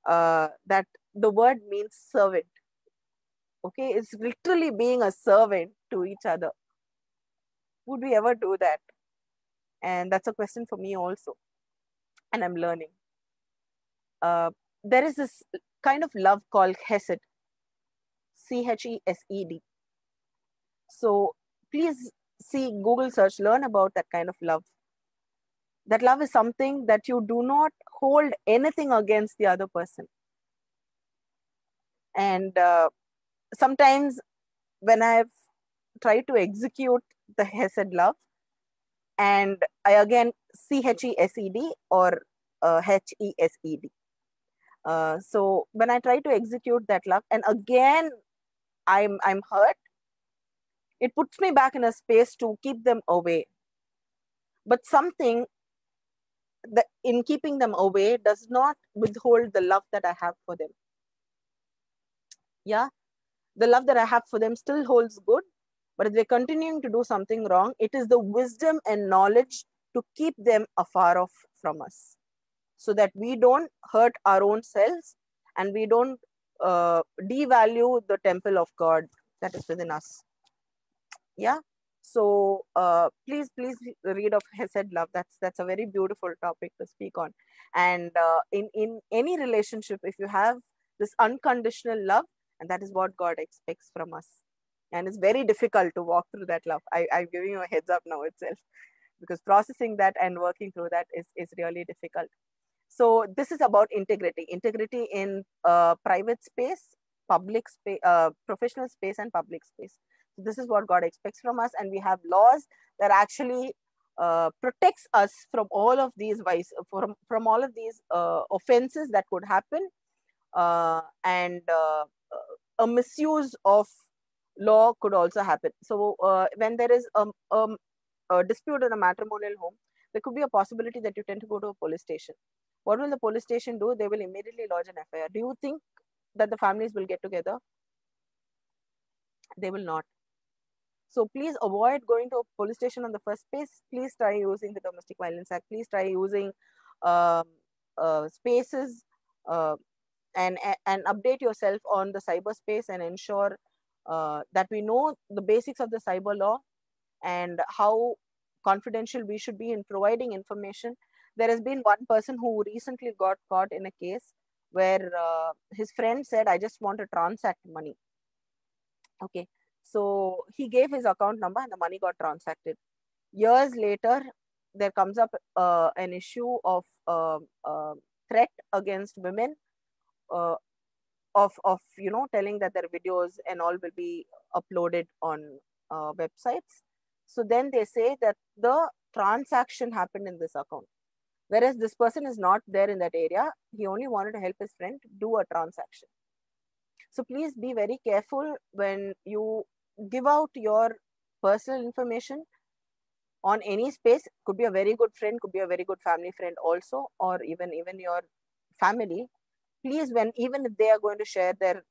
that the word means servant. Okay, it's literally being a servant to each other. Would we ever do that? And that's a question for me also, and I'm learning. There is this kind of love called Chesed, Chesed. So please see, Google search, learn about that kind of love. That love is something that you do not hold anything against the other person. And sometimes when I've tried to execute the Hesed love, and I again Chesed or Hesed. So when I try to execute that love, and again I'm hurt, it puts me back in a space to keep them away. But something that in keeping them away does not withhold the love that I have for them. Yeah, the love that I have for them still holds good, but if they're continuing to do something wrong, it is the wisdom and knowledge to keep them afar off from us, so that we don't hurt our own selves and we don't devalue the temple of God that is within us. Yeah. So please read of Hesed love. That's a very beautiful topic to speak on. And in any relationship, if you have this unconditional love, and that is what God expects from us, and it's very difficult to walk through that love. I'm giving you a heads up now itself, because processing that and working through that is really difficult. So this is about integrity in private space, public space, professional space, and public space. So this is what God expects from us, and we have laws that actually protects us from all of these from all of these offenses that could happen, and a misuse of law could also happen. So when there is a dispute in a matrimonial home, there could be a possibility that you tend to go to a police station. What will the police station do? They will immediately lodge an FIR. Do you think that the families will get together? They will not. So please avoid going to a police station on the first place. Please try using the Domestic Violence Act. Please try using spaces uh, and update yourself on the cyberspace, and ensure that we know the basics of the cyber law and how confidential we should be in providing information. There has been one person who recently got caught in a case where his friend said, I just want to transact money. Okay. So he gave his account number and the money got transacted. Years later, there comes up an issue of threat against women, uh, of telling that their videos and all will be uploaded on websites. So then they say that the transaction happened in this account, whereas this person is not there in that area. He only wanted to help his friend do a transaction. So please be very careful when you give out your personal information on any space. Could be a very good friend, could be a very good family friend also, or even your family. Please, even if they are going to share their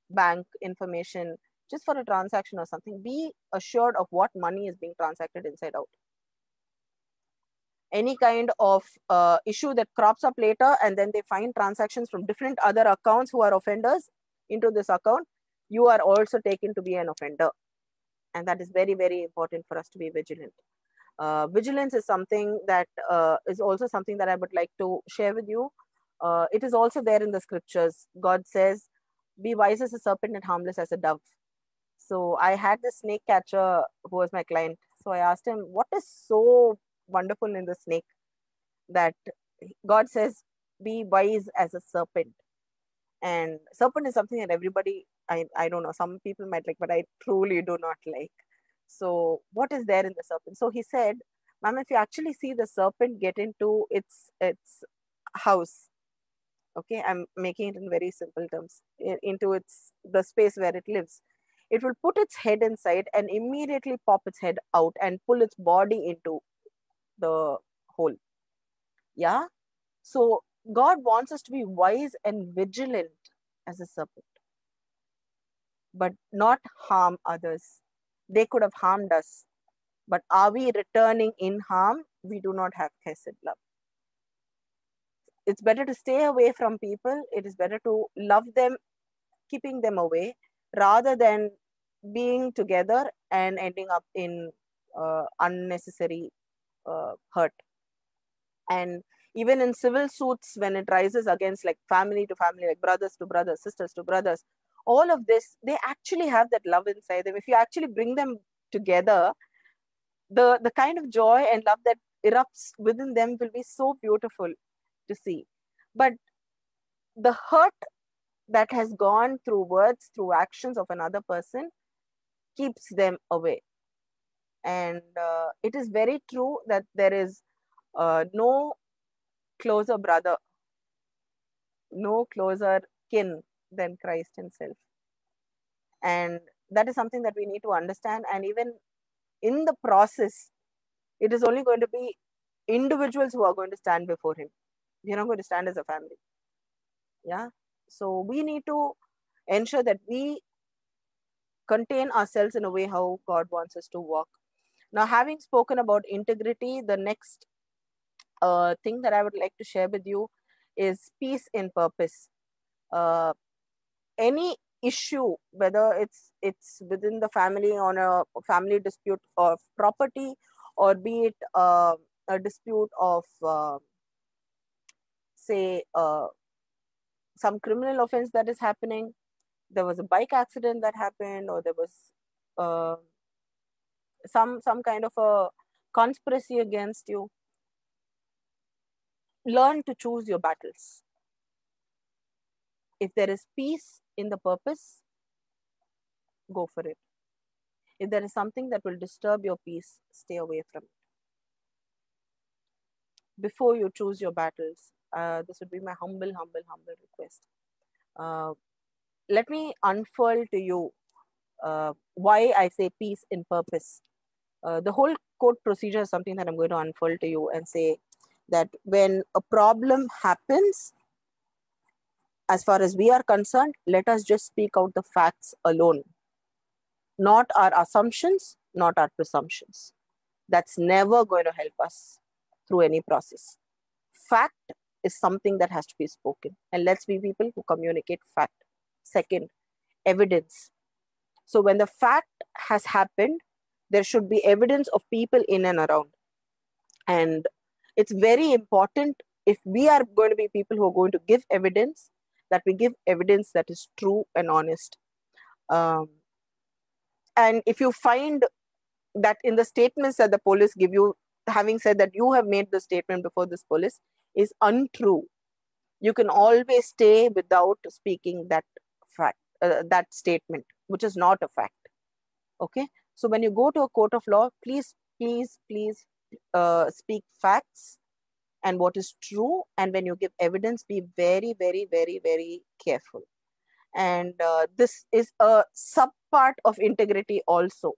bank information just for a transaction or something, be assured of what money is being transacted inside out. Any kind of issue that crops up later, and then they find transactions from different other accounts who are offenders into this account, you are also taken to be an offender. And that is very, very important for us to be vigilant. Vigilance is something that is also something that I would like to share with you. It is also there in the scriptures. God says, be wise as a serpent and harmless as a dove. So I had this snake catcher who was my client. So I asked him, what is so wonderful in the snake that God says, be wise as a serpent? And serpent is something that everybody, I don't know, some people might like, but I truly do not like. So what is there in the serpent? So he said, ma'am, if you actually see the serpent get into its house, okay, I'm making it in very simple terms, into the space where it lives, it will put its head inside and immediately pop its head out and pull its body into the hole. Yeah. So God wants us to be wise and vigilant as a serpent, but not harm others. They could have harmed us, but are we returning in harm? We do not have chesed love. It's better to stay away from people. It is better to love them, keeping them away, rather than being together and ending up in unnecessary hurt. And even in civil suits, when it rises against like family to family, like brothers to brothers, sisters to brothers, all of this, they actually have that love inside them. If you actually bring them together, the kind of joy and love that erupts within them will be so beautiful to see. But the hurt that has gone through words, through actions of another person, keeps them away. And it is very true that there is no closer brother, no closer kin than Christ himself. And that is something that we need to understand. And even in the process, it is only going to be individuals who are going to stand before him. We're not going to stand as a family. Yeah. So we need to ensure that we contain ourselves in a way how God wants us to walk. Now, having spoken about integrity, the next thing that I would like to share with you is peace in purpose. Any issue, whether it's within the family on a family dispute of property, or be it a dispute of say some criminal offense that is happening, there was a bike accident that happened, or there was uh, some kind of a conspiracy against you. Learn to choose your battles. If there is peace in the purpose, go for it. If there is something that will disturb your peace, stay away from it. Before you choose your battles, this would be my humble request. Let me unfurl to you why I say peace in purpose. The whole court procedure is something that I'm going to unfurl to you and say that when a problem happens, as far as we are concerned, let us just speak out the facts alone. Not our assumptions, not our presumptions. That's never going to help us through any process. Fact is something that has to be spoken. And let's be people who communicate fact. Second, evidence. So when the fact has happened, there should be evidence of people in and around. And it's very important, if we are going to be people who are going to give evidence, that we give evidence that is true and honest. And if you find that in the statements that the police give you, having said that you have made the statement before this police is untrue, you can always stay without speaking that fact, that statement, which is not a fact. Okay. So when you go to a court of law, please speak facts and what is true. And when you give evidence, be very, very, very, very careful. And this is a sub part of integrity also.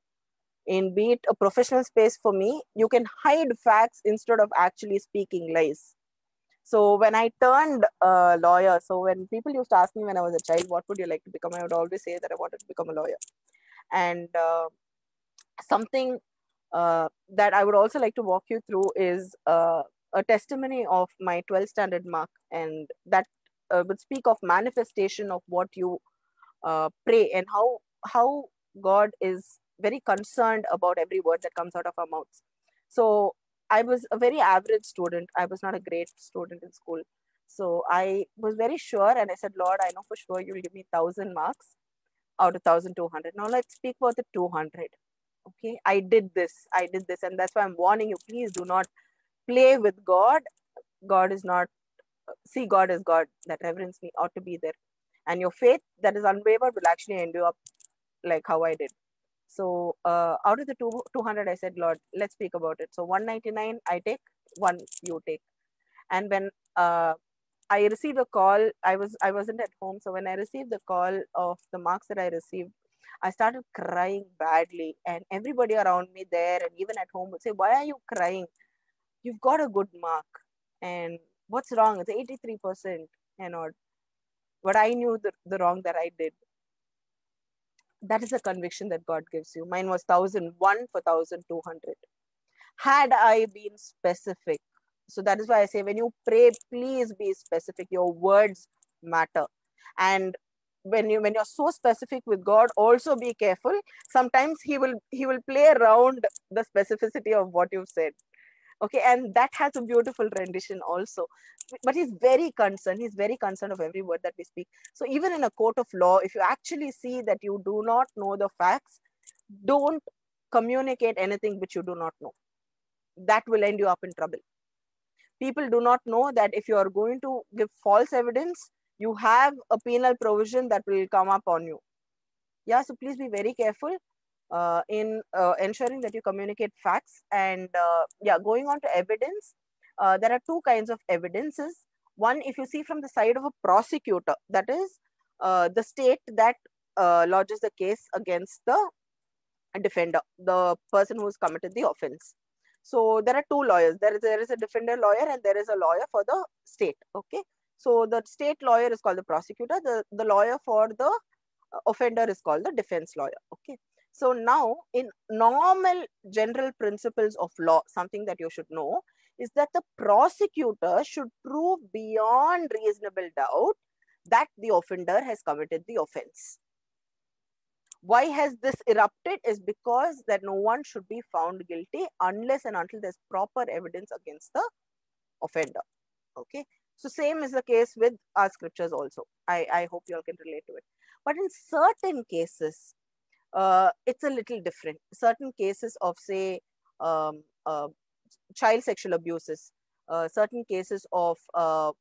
In be it a professional space, for me, you can hide facts instead of actually speaking lies. So when I turned a lawyer, so when people used to ask me when I was a child, what would you like to become? I would always say that I wanted to become a lawyer. And something that I would also like to walk you through is a testimony of my 12th standard mark. And that would speak of manifestation of what you pray, and how God is very concerned about every word that comes out of our mouths. So I was a very average student. I was not a great student in school. So I was very sure, and I said, Lord, I know for sure you'll give me 1,000 marks out of 1,200. Now let's speak about the 200. Okay, I did this, and that's why I'm warning you. Please do not play with God. God is not, see God as God. That reverence me ought to be there. And your faith that is unwavered will actually end you up like how I did. So out of the 200, I said, Lord, let's speak about it. So 199, I take, one you take. And when I received a call, I wasn't at home. So when I received the call of the marks that I received, I started crying badly. And everybody around me there and even at home would say, why are you crying? You've got a good mark. And what's wrong? It's 83%. You know, but I knew the wrong that I did. That is a conviction that God gives you. Mine was 1,001 for 1,200. Had I been specific, so that is why I say when you pray, please be specific. Your words matter. And when you're so specific with God, also be careful. Sometimes he will play around the specificity of what you've said. Okay, and that has a beautiful rendition also. But he's very concerned. He's very concerned of every word that we speak. So even in a court of law, if you actually see that you do not know the facts, don't communicate anything which you do not know. That will end you up in trouble. People do not know that if you are going to give false evidence, you have a penal provision that will come up on you. Yeah, so please be very careful in ensuring that you communicate facts. And yeah, going on to evidence, there are two kinds of evidences. One, if you see from the side of a prosecutor, that is the state that lodges the case against the defender, the person who has committed the offense. So there are two lawyers. There is a defender lawyer and there is a lawyer for the state. Okay. So the state lawyer is called the prosecutor. The lawyer for the offender is called the defense lawyer. Okay. So now in normal general principles of law, something that you should know is that the prosecutor should prove beyond reasonable doubt that the offender has committed the offense. Why has this erupted is because that no one should be found guilty unless and until there's proper evidence against the offender. Okay. So same is the case with our scriptures also. I hope you all can relate to it. But in certain cases, it's a little different. Certain cases of, say, child sexual abuses, certain cases of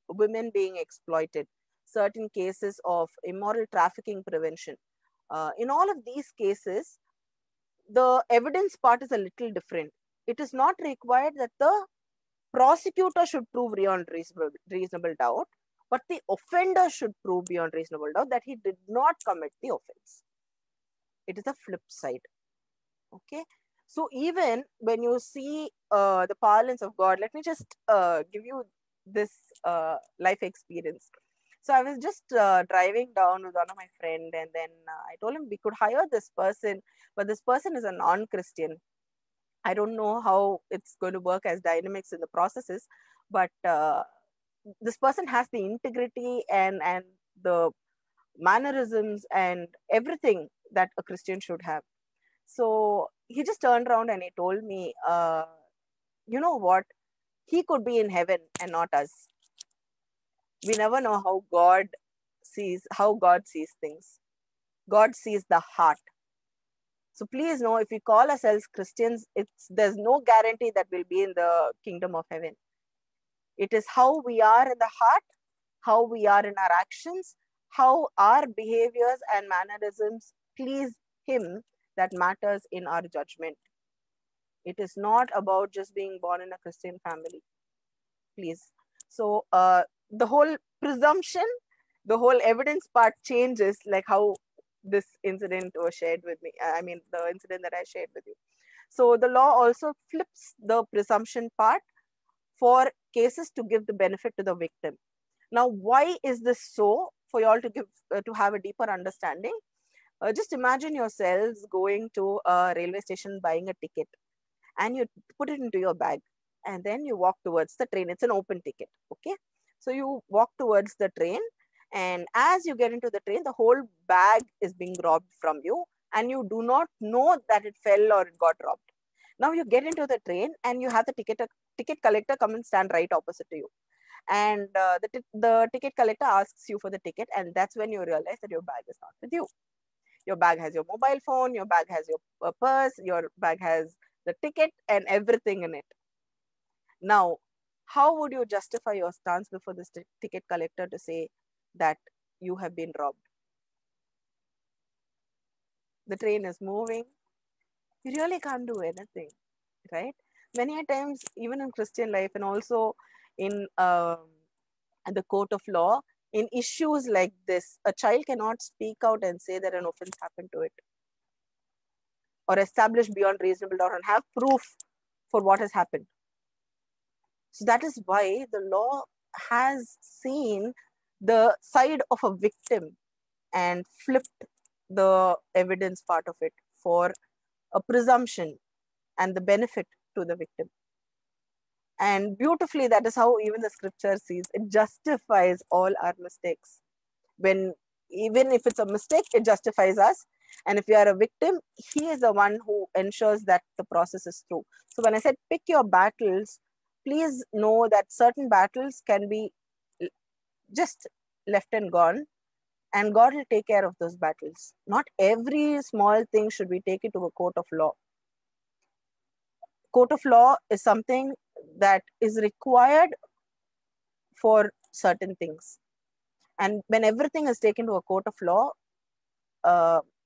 women being exploited, certain cases of immoral trafficking prevention. In all of these cases, the evidence part is a little different. It is not required that the prosecutor should prove beyond reasonable doubt, but the offender should prove beyond reasonable doubt that he did not commit the offense. It is a flip side. Okay. So even when you see the parlance of God, let me just give you this life experience. So I was just driving down with one of my friend, and then I told him we could hire this person, but this person is a non-Christian. I don't know how it's going to work as dynamics in the processes, but this person has the integrity and the mannerisms and everything that a Christian should have. So he just turned around and he told me, you know what? He could be in heaven and not us. We never know how God sees things. God sees the heart. So please know, if we call ourselves Christians, there's no guarantee that we'll be in the kingdom of heaven. It is how we are in the heart, how we are in our actions, how our behaviors and mannerisms please Him that matters in our judgment. It is not about just being born in a Christian family. Please. So the whole presumption, the whole evidence part changes, like how this incident was shared with me. I mean, the incident that I shared with you. So the law also flips the presumption part for cases to give the benefit to the victim. Now, why is this so? For you all to give to have a deeper understanding, just imagine yourselves going to a railway station, buying a ticket, and you put it into your bag, and then you walk towards the train. It's an open ticket. Okay. So you walk towards the train, and as you get into the train, the whole bag is being robbed from you, and you do not know that it fell or it got robbed. Now you get into the train and you have the ticket collector come and stand right opposite to you. And the ticket collector asks you for the ticket, and that's when you realize that your bag is not with you. Your bag has your mobile phone, your bag has your purse, your bag has the ticket and everything in it. Now, how would you justify your stance before this ticket collector to say that you have been robbed? The train is moving. You really can't do anything, right? Many a times, even in Christian life and also in the court of law, in issues like this, a child cannot speak out and say that an offense happened to it, or establish beyond reasonable doubt and have proof for what has happened. So that is why the law has seen the side of a victim and flipped the evidence part of it for a presumption and the benefit to the victim. And beautifully, that is how even the scripture sees. It justifies all our mistakes. When even if it's a mistake, it justifies us. And if we are a victim, he is the one who ensures that the process is through. So when I said pick your battles, please know that certain battles can be just left and gone, and God will take care of those battles. Not every small thing should be taken to a court of law. Court of law is something that is required for certain things. And when everything is taken to a court of law,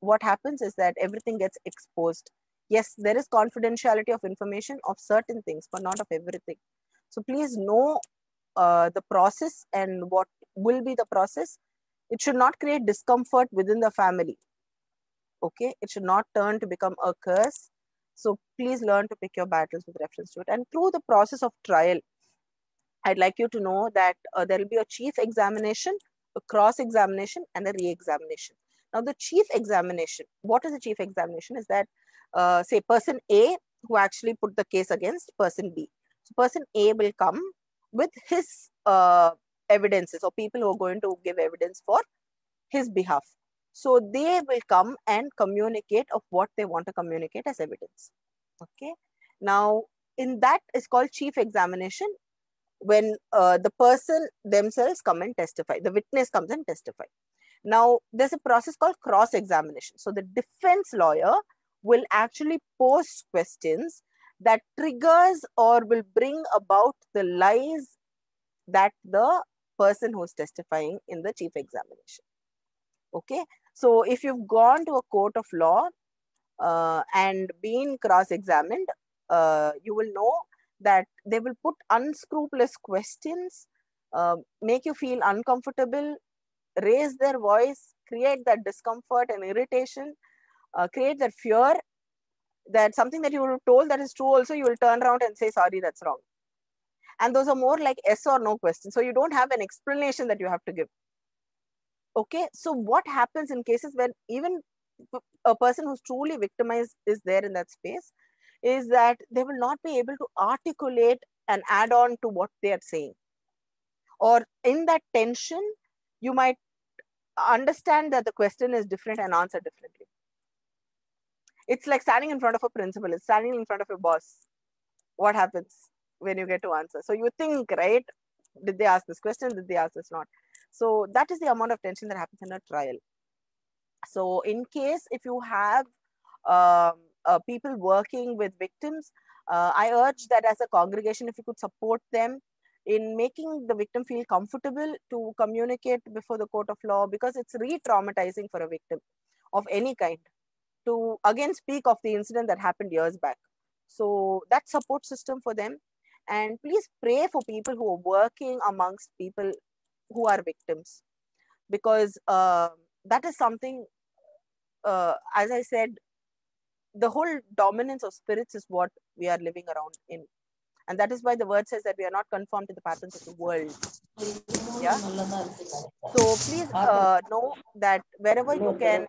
what happens is that everything gets exposed. Yes, there is confidentiality of information of certain things, but not of everything. So please know the process and what will be the process. It should not create discomfort within the family. Okay, it should not turn to become a curse. So please learn to pick your battles with reference to it. And through the process of trial, I'd like you to know that there will be a chief examination, a cross-examination, and a re-examination. Now, the chief examination, what is the chief examination? Is that, say, person A who actually put the case against person B. So person A will come with his evidences, or people who are going to give evidence for his behalf. So they will come and communicate of what they want to communicate as evidence. Okay. Now, in that is called chief examination, when the person themselves come and testify, the witness comes and testify. Now, there's a process called cross-examination. So the defense lawyer will actually pose questions that triggers or will bring about the lies that the person who's testifying in the chief examination. Okay. So if you've gone to a court of law and been cross-examined, you will know that they will put unscrupulous questions, make you feel uncomfortable, raise their voice, create that discomfort and irritation, create that fear that something that you were told that is true also, you will turn around and say, sorry, that's wrong. And those are more like yes or no questions. So you don't have an explanation that you have to give. Okay, so what happens in cases when even a person who's truly victimized is there in that space is that they will not be able to articulate and add on to what they are saying. Or in that tension, you might understand that the question is different and answer differently. It's like standing in front of a principal, it's standing in front of your boss. What happens when you get to answer? So you think, right? Did they ask this question? Did they ask this not? So that is the amount of tension that happens in a trial. So in case if you have people working with victims, I urge that as a congregation, if you could support them in making the victim feel comfortable to communicate before the court of law, because it's re-traumatizing for a victim of any kind to again speak of the incident that happened years back. So that support system for them. And please pray for people who are working amongst people who are victims, because that is something, as I said, the whole dominance of spirits is what we are living around in. And that is why the word says that we are not conformed to the patterns of the world. Yeah. So please know that wherever you can,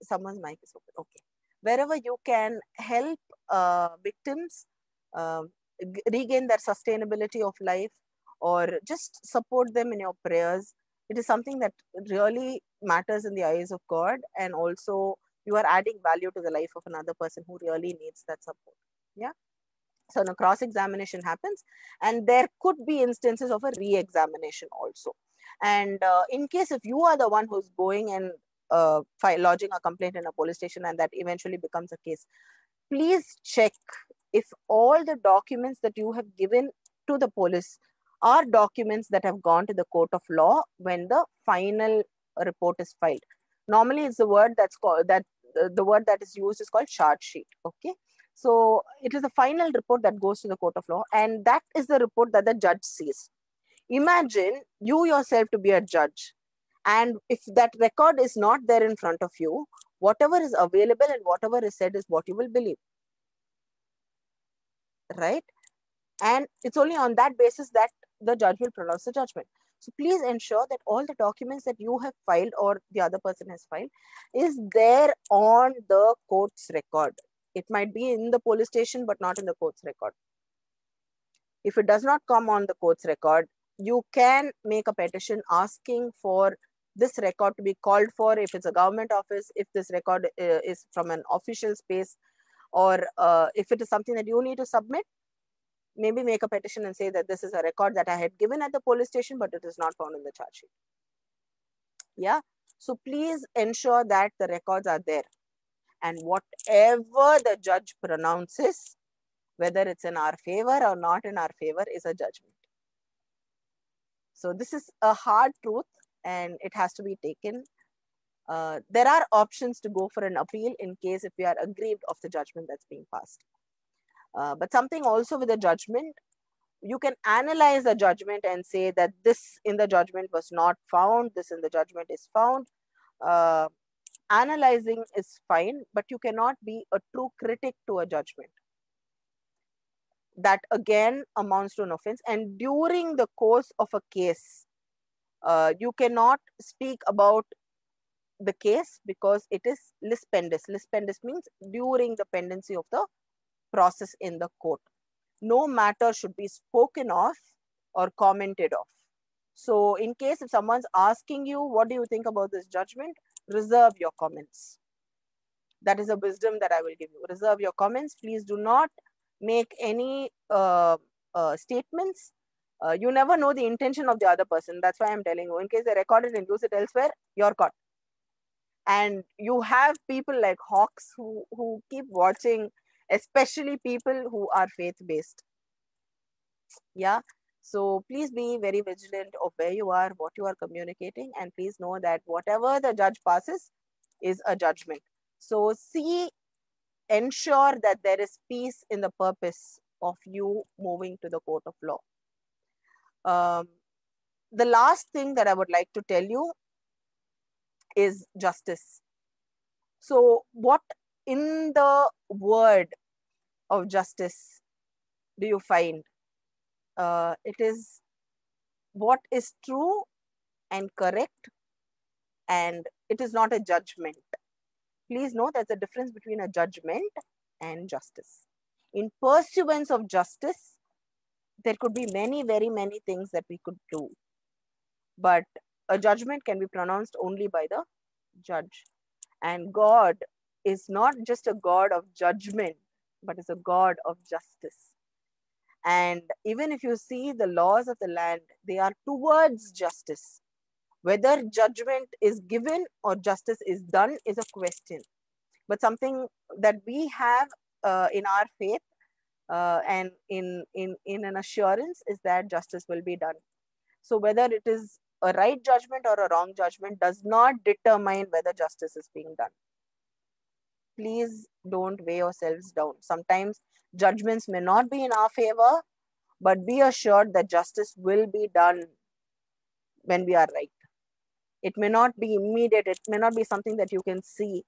someone's mic is open. Okay. Wherever you can help victims regain their sustainability of life, or just support them in your prayers, it is something that really matters in the eyes of God. And also you are adding value to the life of another person who really needs that support. Yeah. So a cross-examination happens, and there could be instances of a re-examination also. And in case if you are the one who's going and lodging a complaint in a police station and that eventually becomes a case, please check if all the documents that you have given to the police are documents that have gone to the court of law when the final report is filed. Normally it's the word that's called that the word that is used is called charge sheet. Okay. So it is the final report that goes to the court of law, and that is the report that the judge sees. Imagine you yourself to be a judge, and if that record is not there in front of you, whatever is available and whatever is said is what you will believe. Right? And it's only on that basis that the judge will pronounce the judgment. So please ensure that all the documents that you have filed or the other person has filed is there on the court's record. It might be in the police station, but not in the court's record. If it does not come on the court's record, you can make a petition asking for this record to be called for, if it's a government office, if this record is from an official space, or if it is something that you need to submit, maybe make a petition and say that this is a record that I had given at the police station, but it is not found in the charge sheet. Yeah. So please ensure that the records are there. And whatever the judge pronounces, whether it's in our favor or not in our favor, is a judgment. So this is a hard truth and it has to be taken. There are options to go for an appeal in case if we are aggrieved of the judgment that's being passed. But something also with the judgment, you can analyze the judgment and say that this in the judgment was not found, this in the judgment is found. Analyzing is fine, but you cannot be a true critic to a judgment. That again amounts to an offense. And during the course of a case, you cannot speak about the case because it is lis pendis. Lis pendis means during the pendency of the process in the court. No matter should be spoken of or commented of. So in case if someone's asking you, what do you think about this judgment? Reserve your comments. That is a wisdom that I will give you. Reserve your comments. Please do not make any statements. You never know the intention of the other person. That's why I'm telling you. In case they record it and use it elsewhere, you're caught. And you have people like hawks who keep watching, especially people who are faith-based. Yeah. So please be very vigilant of where you are, what you are communicating, and please know that whatever the judge passes is a judgment. So ensure that there is peace in the purpose of you moving to the court of law. The last thing that I would like to tell you is justice. So what in the word of justice do you find? It is what is true and correct, and it is not a judgment. Please know there's a difference between a judgment and justice. In pursuance of justice, there could be very many things that we could do. But a judgment can be pronounced only by the judge. And God is not just a God of judgment, but is a God of justice. And even if you see the laws of the land, they are towards justice. Whether judgment is given or justice is done is a question. But something that we have in our faith and in an assurance is that justice will be done. So whether it is a right judgment or a wrong judgment does not determine whether justice is being done. Please don't weigh yourselves down. Sometimes judgments may not be in our favor, but be assured that justice will be done when we are right. It may not be immediate, it may not be something that you can see,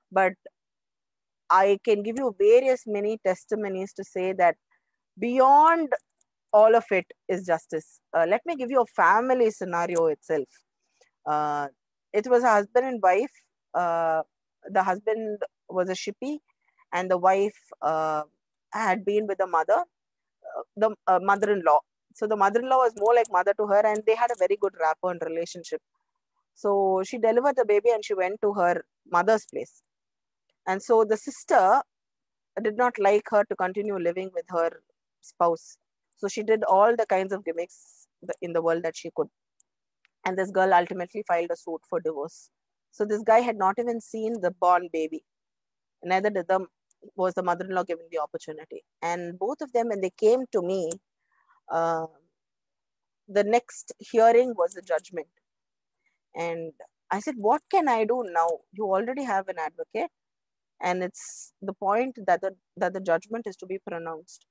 but I can give you many testimonies to say that beyond all of it is justice. Let me give you a family scenario itself. It was a husband and wife. The husband was a shippy and the wife had been with the mother-in-law. So the mother-in-law was more like mother to her and they had a very good rapport and relationship. So she delivered the baby and she went to her mother's place. And so the sister did not like her to continue living with her spouse. So she did all the kinds of gimmicks in the world that she could. And this girl ultimately filed a suit for divorce. So this guy had not even seen the born baby. Neither was the mother-in-law given the opportunity. And both of them, when they came to me, the next hearing was the judgment. And I said, what can I do now? You already have an advocate. And it's the point that the judgment is to be pronounced.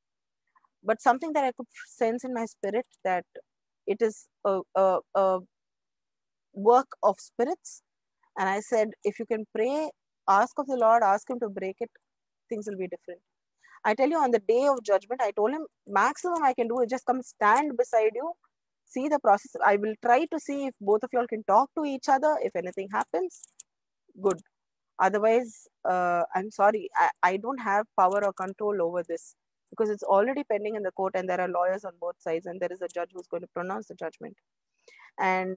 But something that I could sense in my spirit that it is a work of spirits. And I said, if you can pray, ask of the Lord, ask him to break it, things will be different. I tell you, on the day of judgment, I told him, maximum I can do is just come stand beside you, see the process. I will try to see if both of you all can talk to each other. If anything happens, good. Otherwise, I'm sorry, I don't have power or control over this because it's already pending in the court and there are lawyers on both sides and there is a judge who's going to pronounce the judgment. And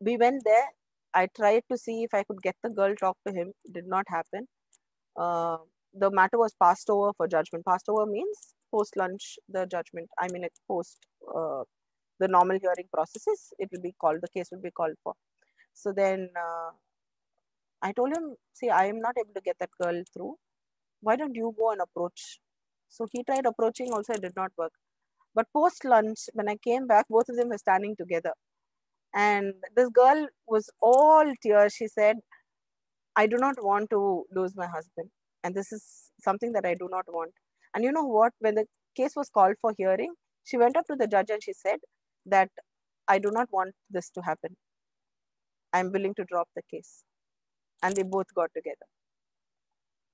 we went there. I tried to see if I could get the girl talk to him. It did not happen. The matter was passed over for judgment. Passed over means post lunch the judgment. I mean, like post the normal hearing processes. It will be called. The case will be called for. So then I told him, see, I am not able to get that girl through. Why don't you go and approach? So he tried approaching. Also, it did not work. But post lunch, when I came back, both of them were standing together. And this girl was all tears. She said, I do not want to lose my husband. And this is something that I do not want. And you know what? When the case was called for hearing, she went up to the judge and she said that I do not want this to happen. I'm willing to drop the case. And they both got together.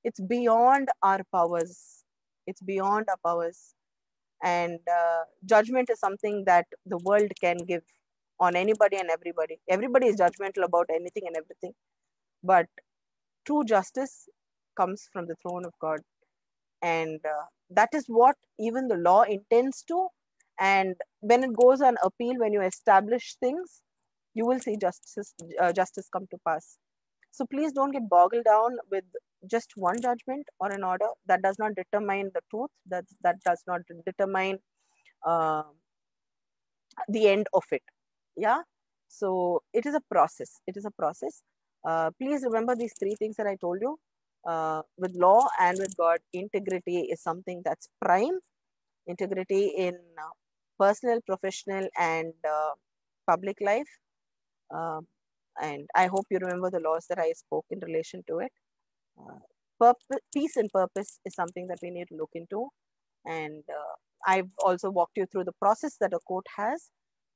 It's beyond our powers. It's beyond our powers. And judgment is something that the world can give on anybody and everybody. Everybody is judgmental about anything and everything. But true justice comes from the throne of God. And that is what even the law intends to. And when it goes on appeal, when you establish things, you will see justice come to pass. So please don't get boggled down with just one judgment or an order. That does not determine the truth. That does not determine uh, the end of it. Yeah. So it is a process. It is a process. Please remember these three things that I told you. With law and with God, integrity is something that's prime. Integrity in personal, professional, and public life. And I hope you remember the laws that I spoke in relation to it. Peace and purpose is something that we need to look into. And I've also walked you through the process that a court has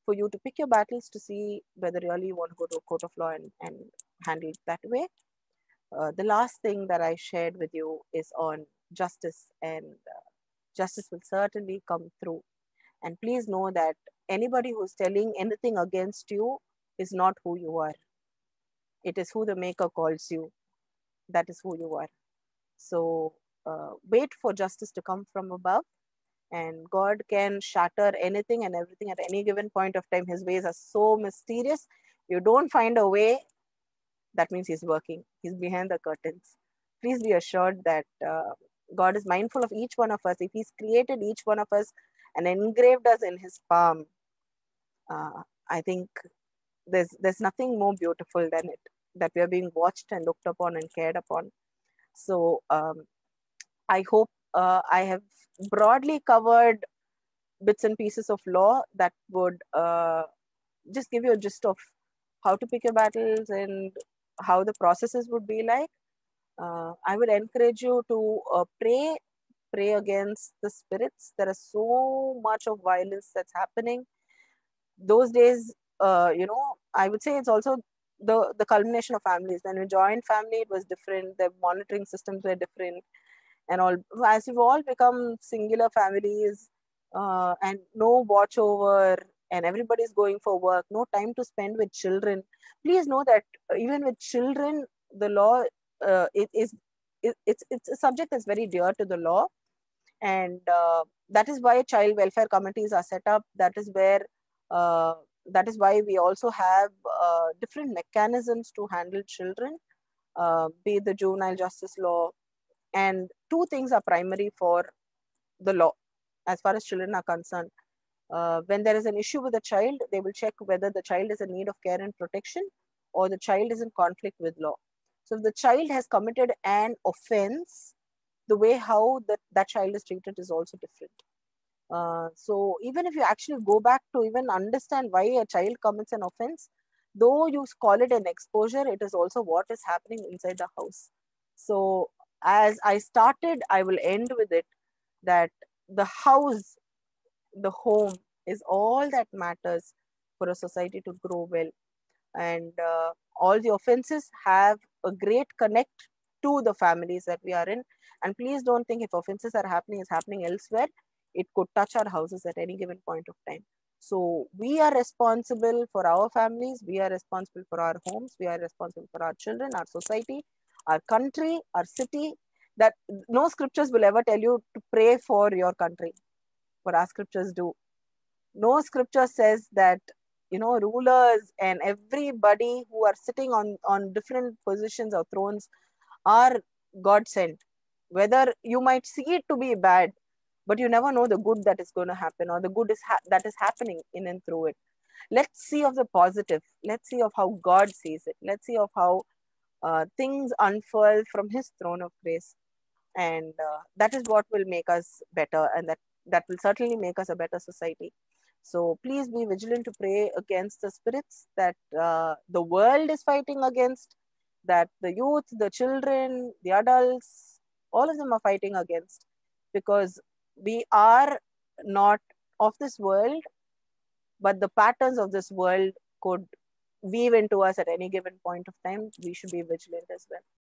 for you to pick your battles to see whether really you want to go to a court of law and handle it that way. The last thing that I shared with you is on justice, and justice will certainly come through. And please know that anybody who's telling anything against you is not who you are. It is who the Maker calls you. That is who you are. So wait for justice to come from above, and God can shatter anything and everything at any given point of time. His ways are so mysterious. You don't find a way, that means He's working. He's behind the curtains. Please be assured that God is mindful of each one of us. If He's created each one of us and engraved us in His palm, I think there's nothing more beautiful than it, that we are being watched and looked upon and cared upon. So I hope I have broadly covered bits and pieces of law that would just give you a gist of how to pick your battles and how the processes would be like. I would encourage you to pray against the spirits. There is so much of violence that's happening those days. I would say it's also the culmination of families. When we joined family, it was different. The monitoring systems were different, and all. As we've all become singular families, and no watch over, and everybody's going for work, no time to spend with children. Please know that even with children, the law it's a subject that's very dear to the law, and that is why child welfare committees are set up. That is where that is why we also have different mechanisms to handle children, be it the juvenile justice law. And two things are primary for the law as far as children are concerned. When there is an issue with a child, they will check whether the child is in need of care and protection or the child is in conflict with law. So if the child has committed an offense, the way how that child is treated is also different. So even if you actually go back to even understand why a child commits an offense, though you call it an exposure, it is also what is happening inside the house. So as I started, I will end with it, that the house, the home is all that matters for a society to grow well. And all the offenses have a great connect to the families that we are in. And please don't think if offenses are happening, it's happening elsewhere. It could touch our houses at any given point of time. So we are responsible for our families. We are responsible for our homes. We are responsible for our children, our society, our country, our city. That no scriptures will ever tell you to pray for your country, but our scriptures do. No scripture says that rulers and everybody who are sitting on different positions or thrones are God sent. Whether you might see it to be bad, but you never know the good that is going to happen, or the good that is happening in and through it. Let's see of the positive. Let's see of how God sees it. Let's see of how things unfurl from His throne of grace, and that is what will make us better, and that will certainly make us a better society. So please be vigilant to pray against the spirits that the world is fighting against, that the youth, the children, the adults, all of them are fighting against, because we are not of this world, but the patterns of this world could weave into us at any given point of time. We should be vigilant as well.